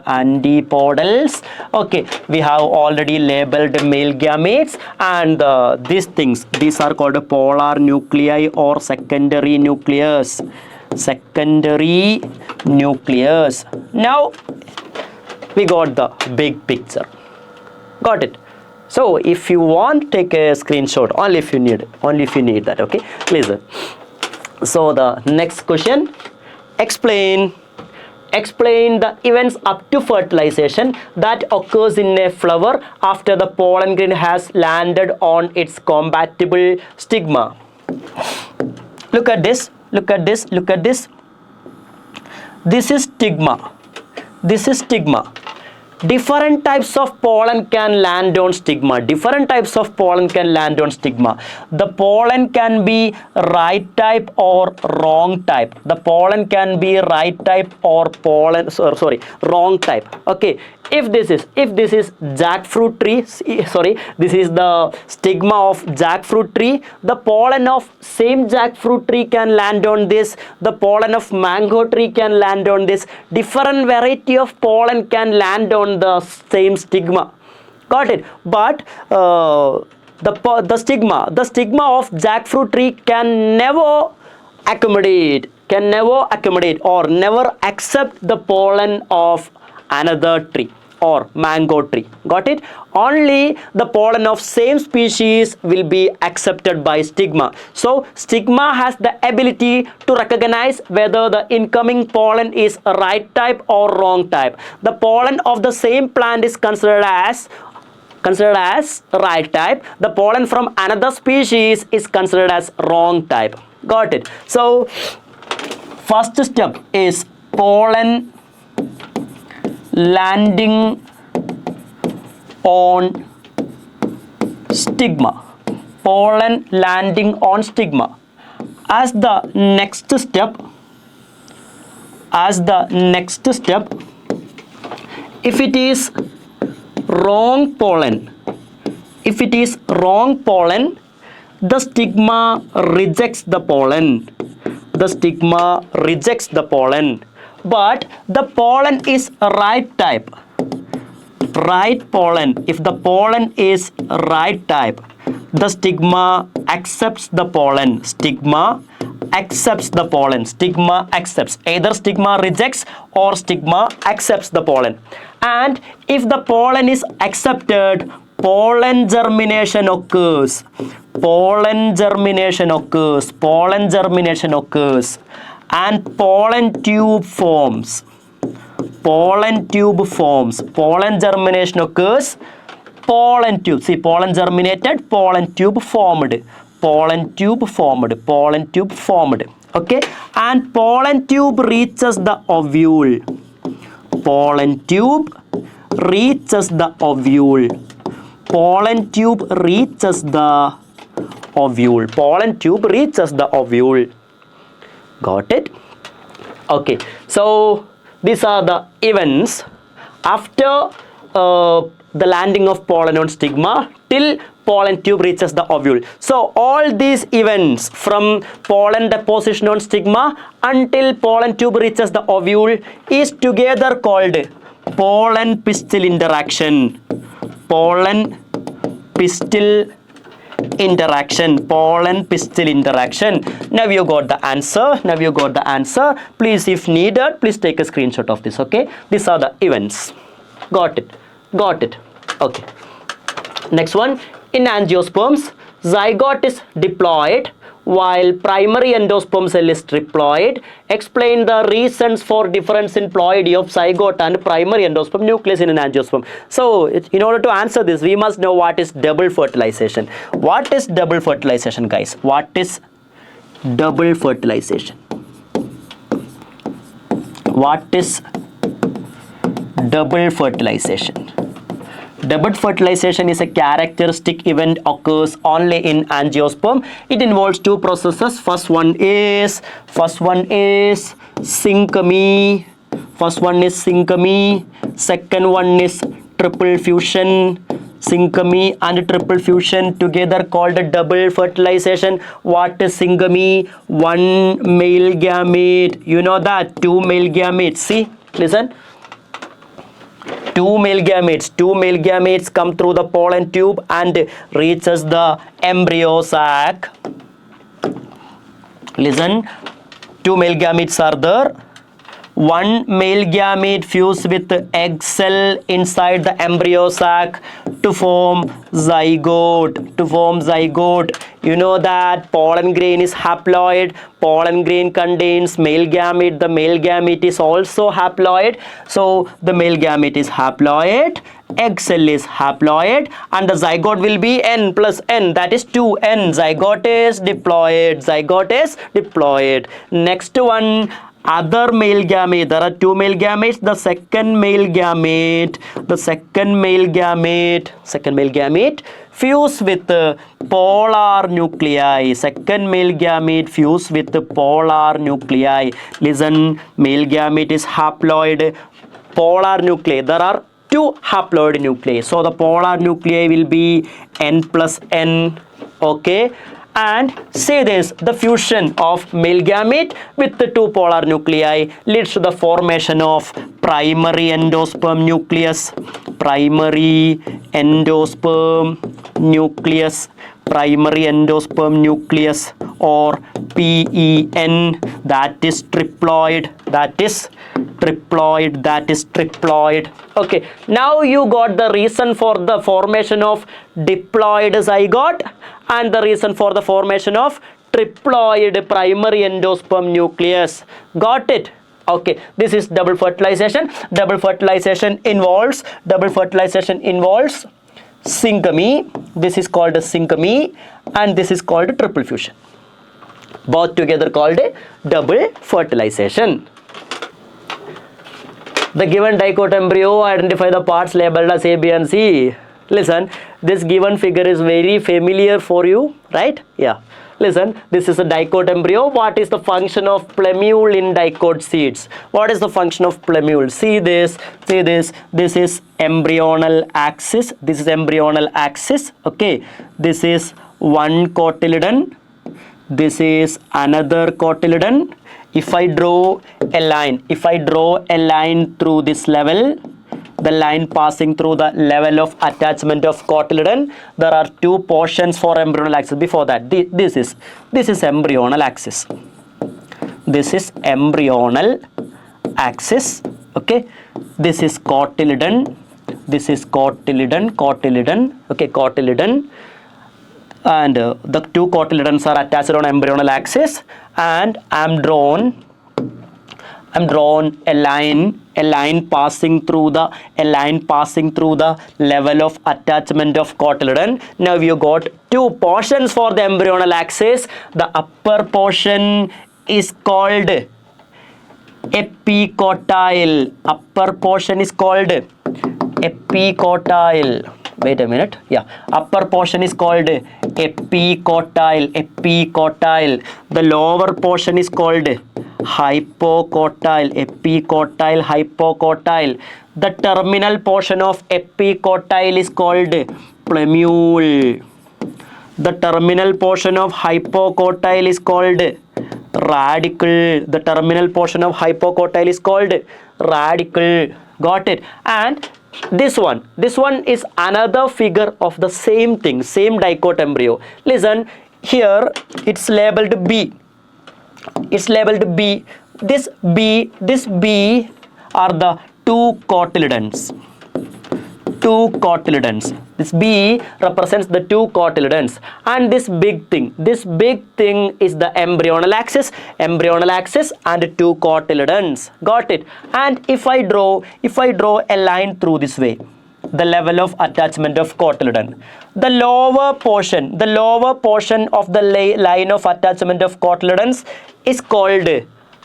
antipodals. Okay, we have already labeled male gametes, and these are called polar nuclei or secondary nucleus. Now we got the big picture. Got it? So if you want, take a screenshot, only if you need that. Okay, listen. So the next question, explain the events up to fertilization that occurs in a flower after the pollen grain has landed on its compatible stigma. Look at this. This is stigma. Different types of pollen can land on stigma. The pollen can be right type or wrong type. Wrong type. Okay. If this is jackfruit tree, this is the stigma of jackfruit tree. The pollen of same jackfruit tree can land on this. The pollen of mango tree can land on this. Different variety of pollen can land on the same stigma. Got it? But the stigma of jackfruit tree can never accommodate or never accept the pollen of another tree or mango tree. Got it? Only the pollen of same species will be accepted by stigma. So stigma has the ability to recognize whether the incoming pollen is a right type or wrong type. The pollen of the same plant is considered as right type. The pollen from another species is considered as wrong type. Got it? So first step is pollen landing on stigma. As the next step, if it is wrong pollen, the stigma rejects the pollen. But the pollen is right type. If the pollen is right type, the stigma accepts the pollen. Either stigma rejects or stigma accepts the pollen. And if the pollen is accepted, pollen germination occurs. And pollen tube forms. Pollen germination occurs. Pollen tube. See, pollen germinated, pollen tube formed. pollen tube formed, okay, and pollen tube reaches the ovule, pollen tube reaches the ovule, pollen tube reaches the ovule, pollen tube reaches the ovule. Got it? Okay, so these are the events after the landing of pollen on stigma till pollen tube reaches the ovule. So all these events from pollen deposition on stigma until pollen tube reaches the ovule is together called pollen pistil interaction, pollen pistil interaction, pollen pistil interaction. Now you got the answer, please if needed please take a screenshot of this, okay. These are the events. Got it, okay. Next one, in angiosperms zygote is diploid while primary endosperm cell is triploid. Explain the reasons for difference in ploidy of zygote and primary endosperm nucleus in an angiosperm. So in order to answer this we must know what is double fertilization. What is double fertilization, guys? What is double fertilization? What is double fertilization? Double fertilization is a characteristic event occurs only in angiosperm. It involves two processes. First one is synchrony. Second one is triple fusion. Synchrony and triple fusion together called a double fertilization. What is synchrony? One male gamete. You know that two male gametes. See, listen. Two male gametes come through the pollen tube and reaches the embryo sac. Listen, two male gametes are there. One male gamete fused with the egg cell inside the embryo sac to form zygote. You know that pollen grain is haploid. Pollen grain contains male gamete. The male gamete is also haploid. So the male gamete is haploid, egg cell is haploid, and the zygote will be n plus n, that is 2n. Zygote is diploid. Next one, other male gamete. There are two male gametes. The second male gamete fuse with polar nuclei. Second male gamete fuse with polar nuclei. Listen, male gamete is haploid, polar nuclei. There are two haploid nuclei. So the polar nuclei will be n plus n, okay. And say this, the fusion of male gamete with the two polar nuclei leads to the formation of primary endosperm nucleus, or PEN, that is triploid. Okay, now you got the reason for the formation of diploid zygote and the reason for the formation of triploid primary endosperm nucleus. Got it? Okay, this is double fertilization. Double fertilization involves synchrony. This is called a synchrony and this is called a triple fusion. Both together called a double fertilization. The given dicot embryo, identify the parts labeled as A, B and C. Listen, this given figure is very familiar for you, right? Yeah. Listen, this is a dicot embryo. What is the function of plumule in dicot seeds? What is the function of plumule? See this. This is embryonal axis. Okay. This is one cotyledon. This is another cotyledon. If I draw a line through this level, the line passing through the level of attachment of cotyledon, there are two portions for embryonal axis. Before that, this is embryonal axis. This is embryonal axis. Okay, this is cotyledon. Okay, cotyledon. And the two cotyledons are attached on embryonal axis, and I am drawn I'm drawn a line passing through the level of attachment of cotyledon. Now you got two portions for the embryonal axis. The upper portion is called epicotyle. Upper portion is called epicotyle. Wait a minute. Yeah, upper portion is called epicotyle. The lower portion is called hypocotyle. The terminal portion of epicotyle is called plumule. The terminal portion of hypocotyle is called radicle. The terminal portion of hypocotyle is called radicle. Got it? And this one is another figure of the same thing, same dicot embryo. Listen, here it's labeled B. It's labeled B. This B are the two cotyledons. This B represents the two cotyledons, and this big thing is the embryonal axis and two cotyledons. Got it? And if I draw a line through this way, the level of attachment of cotyledon, the lower portion of the line of attachment of cotyledons is called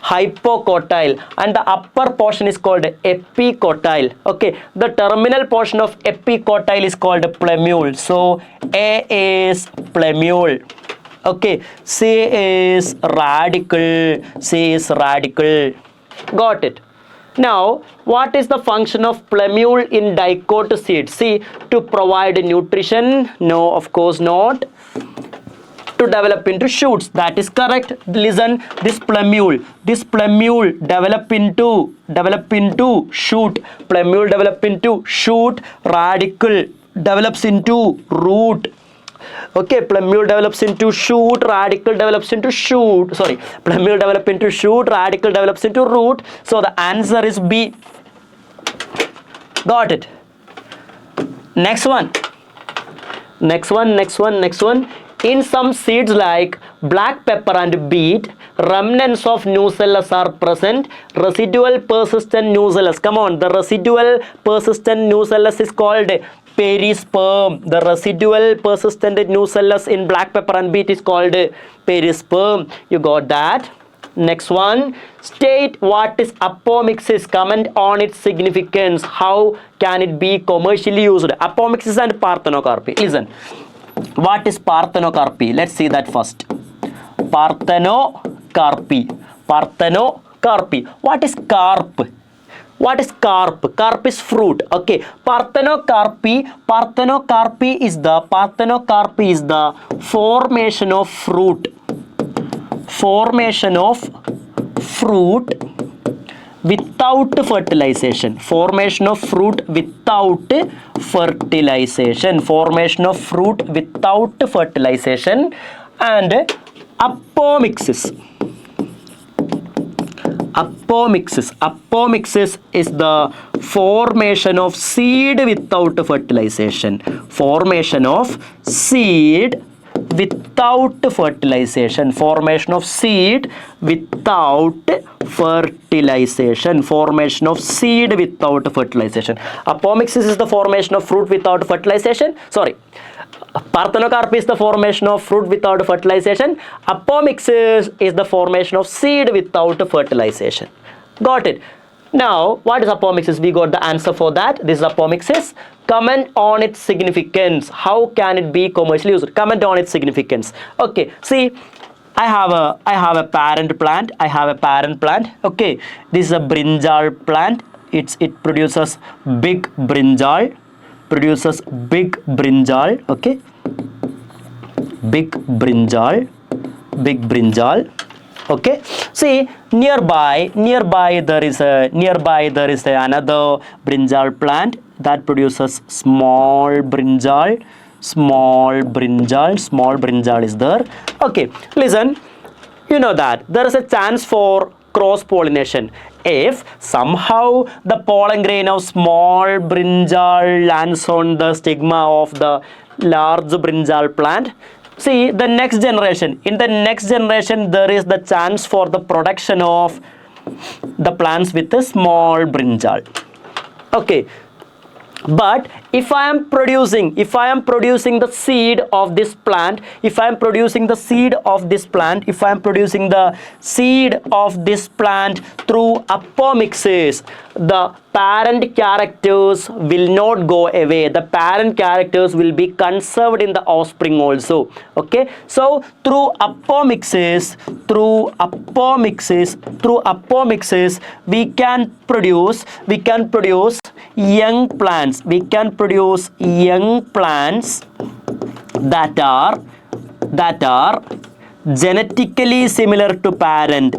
hypocotyle, and the upper portion is called epicotyle. Okay, the terminal portion of epicotyle is called plumule. So A is plumule. Okay, C is radicle. Got it? Now, what is the function of plumule in dicot seed? See, to provide nutrition? No, of course not. To develop into shoots. That is correct. Listen, this plumule develop into shoot. Plumule develop into shoot. Radicle develops into root. Okay, plumule develops into shoot, radicle develops into shoot. Sorry, plumule develops into shoot, radicle develops into root. So the answer is B. Got it? Next one. In some seeds like black pepper and beet, remnants of nucellus are present. Residual persistent nucellus. Come on, the residual persistent nucellus is called perisperm. The residual persistent nucellus in black pepper and beet is called perisperm. You got that? Next one. State what is apomixis. Comment on its significance. How can it be commercially used? Apomixis and parthenocarpy. Listen. What is parthenocarpy? Let's see that first. Parthenocarpy. What is carp? Carp is fruit. Okay. Parthenocarpy is the formation of fruit. Without fertilization. Formation of fruit without fertilization. And apomixis is the formation of seed without fertilization. Formation of seed without fertilization. Apomixis is the formation of fruit without fertilization. Sorry. Parthenocarpy is the formation of fruit without fertilization. Apomixis is the formation of seed without fertilization. Got it? Now, what is apomixis? We got the answer for that. This is apomixis. Comment on its significance. How can it be commercially used? Comment on its significance. Okay, see, I have a parent plant. Okay, this is a brinjal plant. It produces big brinjal. Okay, big brinjal. Okay, see, nearby there is another brinjal plant that produces small brinjal is there. Okay, listen, you know that there is a chance for cross pollination if somehow the pollen grain of small brinjal lands on the stigma of the large brinjal plant. See, in the next generation there is the chance for the production of the plants with a small brinjal. Okay, but if I am producing the seed of this plant, if I am producing the seed of this plant through apomixis, the parent characters will not go away. The parent characters will be conserved in the offspring also. Okay, so through apomixis, we can produce young plants. We can produce young plants that are genetically similar to parent.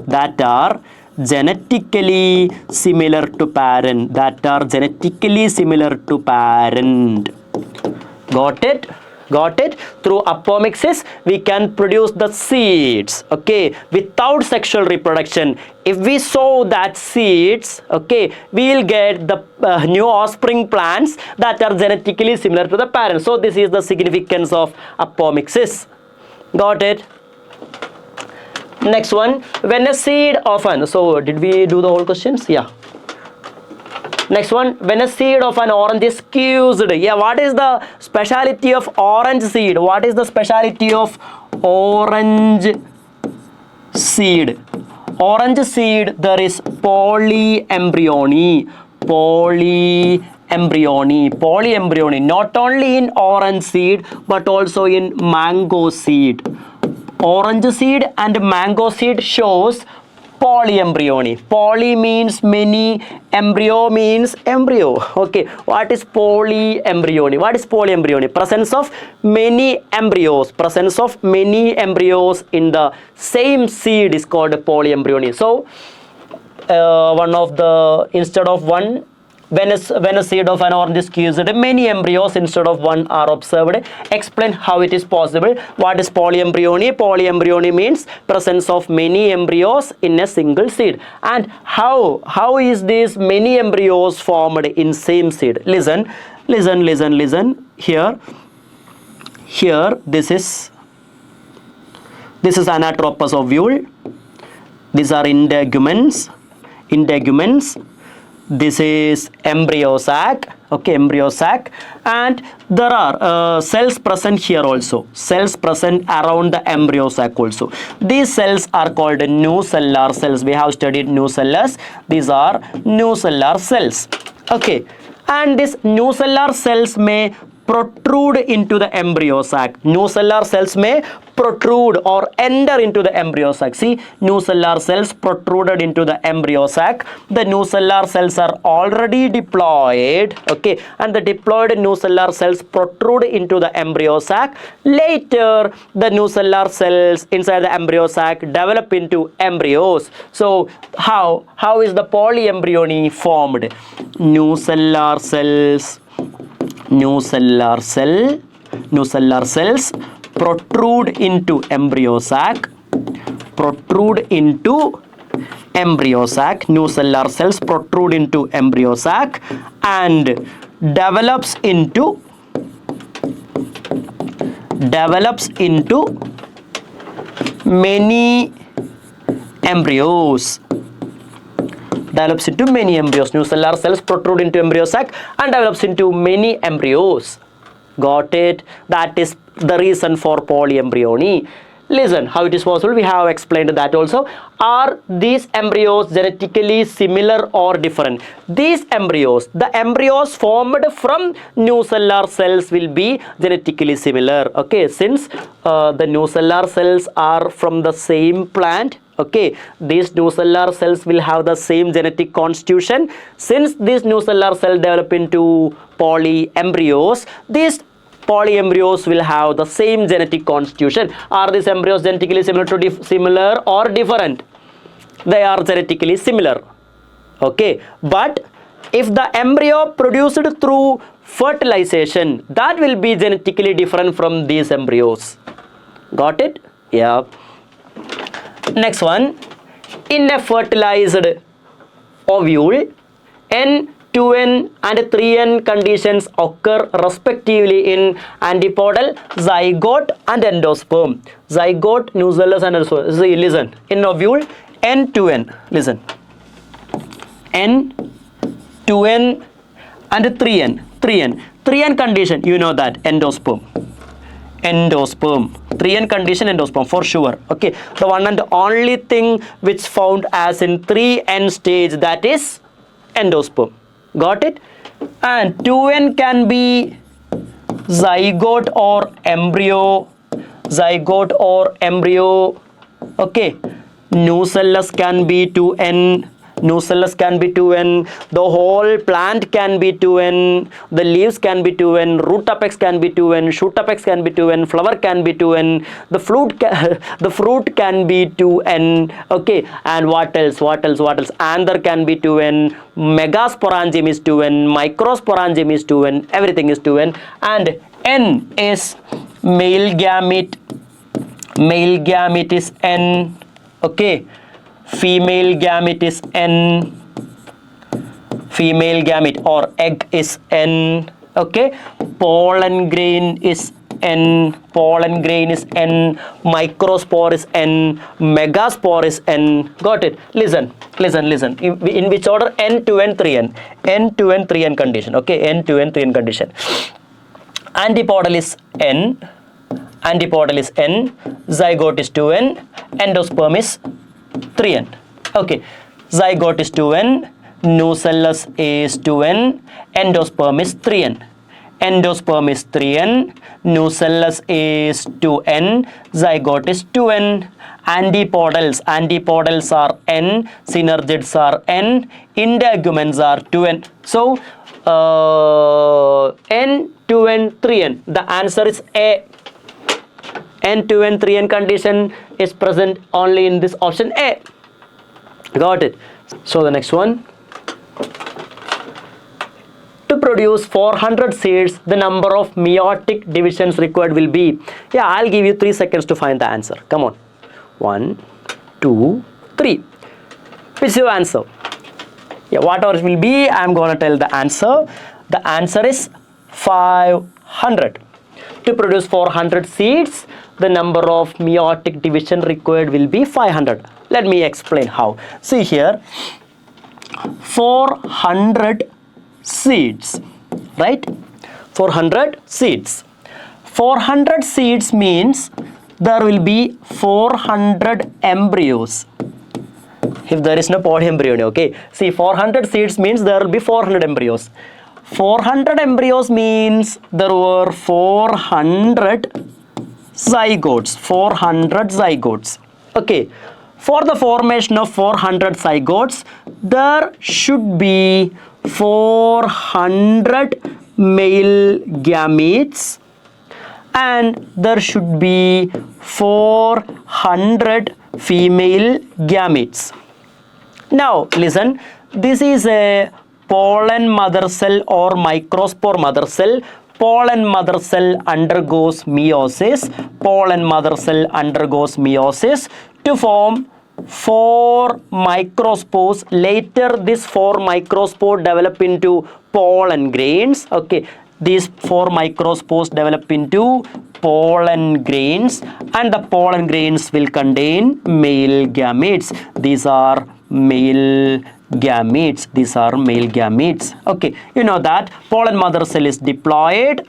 Got it? Through apomixis, we can produce the seeds, okay, without sexual reproduction. If we sow that seeds, okay, we will get the new offspring plants that are genetically similar to the parent. So this is the significance of apomixis. Got it? Next one, when a seed of an, so did we do the whole questions? Yeah. Next one, when a seed of an orange is squeezed. Yeah, what is the speciality of orange seed? What is the speciality of orange seed? Orange seed, there is polyembryony. Not only in orange seed, but also in mango seed. Orange seed and mango seed shows polyembryony. Poly means many, embryo means embryo. Okay, what is polyembryony? Presence of many embryos. In the same seed is called polyembryony. So instead of one, when a seed of an orange is squeezed, many embryos instead of one are observed. Explain how it is possible. What is polyembryony? Polyembryony means presence of many embryos in a single seed. And how is these many embryos formed in same seed? Listen. Here, this is anatropous ovule. These are integuments. This is embryo sac, okay, embryo sac, and there are cells present here also, cells present around the embryo sac also. These cells are called nucellar cells. We have studied nucellars. These are nucellar cells, okay, and these nucellar cells may protrude into the embryo sac. Nucellar cells may protrude or enter into the embryo sac. See, nucellar cells protruded into the embryo sac. The nucellar cells are already diploid, okay, and the diploid nucellar cells protrude into the embryo sac. Later, the nucellar cells inside the embryo sac develop into embryos. So, how is the polyembryony formed? Nucellar cells protrude into embryo sac. Nucellar cells protrude into embryo sac and develops into many embryos. Nucellar cells protrude into embryo sac and develops into many embryos. Got it? That is the reason for polyembryony. Listen, how it is possible? We have explained that also. Are these embryos genetically similar or different? These embryos, the embryos formed from nucellar cells will be genetically similar. Okay, since the nucellar cells are from the same plant, okay, these nucellar cells will have the same genetic constitution. Since these nucellar cells develop into polyembryos, these polyembryos will have the same genetic constitution. Are these embryos genetically similar or different? They are genetically similar. Okay, but if the embryo produced through fertilization, that will be genetically different from these embryos. Got it? Yeah. Next one, in a fertilized ovule, N2N and 3N conditions occur respectively in antipodal, zygote and endosperm. Zygote, nucellus and endosperm. See, listen, in ovule, N2N, listen, N, 2N, and 3N. 3N. 3N condition, you know that, endosperm. Endosperm. 3N condition, endosperm, for sure. Okay, the one and only thing which found as in 3N stage, that is endosperm. Got it? And 2N can be zygote or embryo. Zygote or embryo. Okay, nucellus can be 2N. Nucellus can be 2N, the whole plant can be 2N, the leaves can be 2N, root apex can be 2N, shoot apex can be 2N, flower can be 2N, the fruit can be 2N. Okay, and what else? Anther can be 2N, megasporangium is 2N, microsporangium is 2N, everything is 2N. And N is male gamete. Male gamete is N. Okay, female gamete is N. Female gamete or egg is N. Okay, pollen grain is N. Pollen grain is N. Microspore is N. Megaspore is N. Got it? Listen. In which order? N, 2N, 3N. N, 2N, 3N condition. Okay, N, 2N, 3N condition. Antipodal is N. Antipodal is N. Zygote is 2N. Endosperm is 3N. Okay, zygote is 2N, nucellus is 2N, endosperm is 3N. Endosperm is 3N, nucellus is 2N, zygote is 2N. Antipodals are N, synergids are N, integuments are 2N. So, N, 2N, 3N. The answer is A. N, 2N, 3N condition is present only in this option A. Got it? So the next one. To produce 400 seeds, the number of meiotic divisions required will be. Yeah, I'll give you 3 seconds to find the answer. Come on. 1, 2, 3. Which is your answer? Yeah, whatever it will be, I'm going to tell the answer. The answer is 500. To produce 400 seeds, the number of meiotic division required will be 500. Let me explain how. See here, 400 seeds, right? 400 seeds. 400 seeds means there will be 400 embryos. If there is no polyembryo, okay? See, 400 seeds means there will be 400 embryos. 400 embryos means there were 400 zygotes. 400 zygotes. Okay. For the formation of 400 zygotes, there should be 400 male gametes and there should be 400 female gametes. Now listen, this is a pollen mother cell or microspore mother cell. Pollen mother cell undergoes meiosis. Pollen mother cell undergoes meiosis to form 4 microspores. Later this 4 microspores develop into pollen grains. Okay, these 4 microspores develop into pollen grains and the pollen grains will contain male gametes. These are male gametes. These are male gametes. Okay, you know that pollen mother cell is diploid,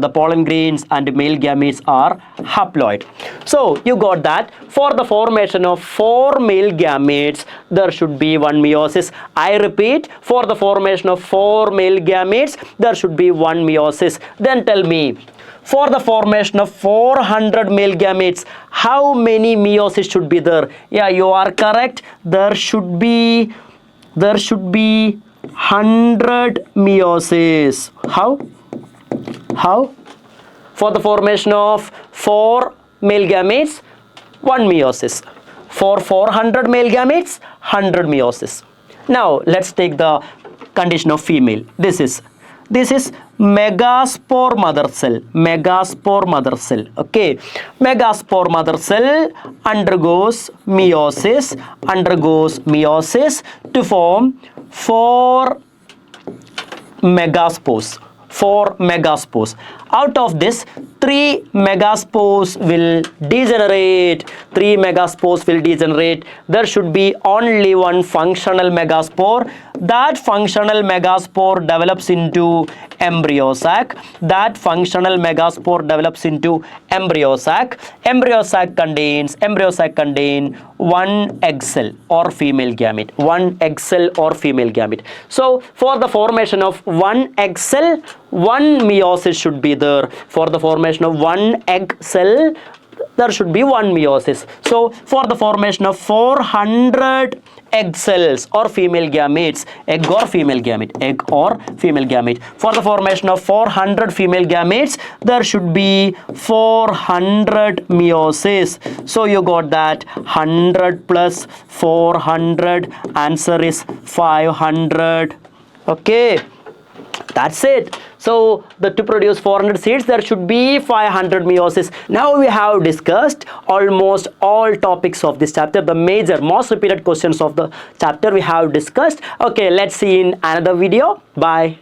the pollen grains and male gametes are haploid. So you got that for the formation of 4 male gametes there should be 1 meiosis. I repeat, for the formation of 4 male gametes there should be 1 meiosis. Then tell me, for the formation of 400 male gametes, how many meiosis should be there? Yeah, you are correct. There should be 100 meiosis. How? For the formation of 4 male gametes, 1 meiosis. For 400 male gametes, 100 meiosis. Now let's take the condition of female. This is megaspore mother cell. Megaspore mother cell. Okay, megaspore mother cell undergoes meiosis to form 4 megaspores. 4 megaspores. Out of this, 3 megaspores will degenerate. 3 megaspores will degenerate. There should be only one functional megaspore. That functional megaspore develops into embryo sac. That functional megaspore develops into embryo sac. Embryo sac contains one egg cell or female gamete. One egg cell or female gamete. So for the formation of one egg cell, one meiosis should be there. For the formation of one egg cell, there should be one meiosis. So for the formation of 400 egg cells or female gametes, egg or female gamete, for the formation of 400 female gametes, there should be 400 meiosis. So you got that 100 plus 400, answer is 500. Okay, that's it. So to produce 400 seeds, there should be 500 meiosis. Now we have discussed almost all topics of this chapter. The major, most repeated questions of the chapter we have discussed. Okay, let's see in another video. Bye.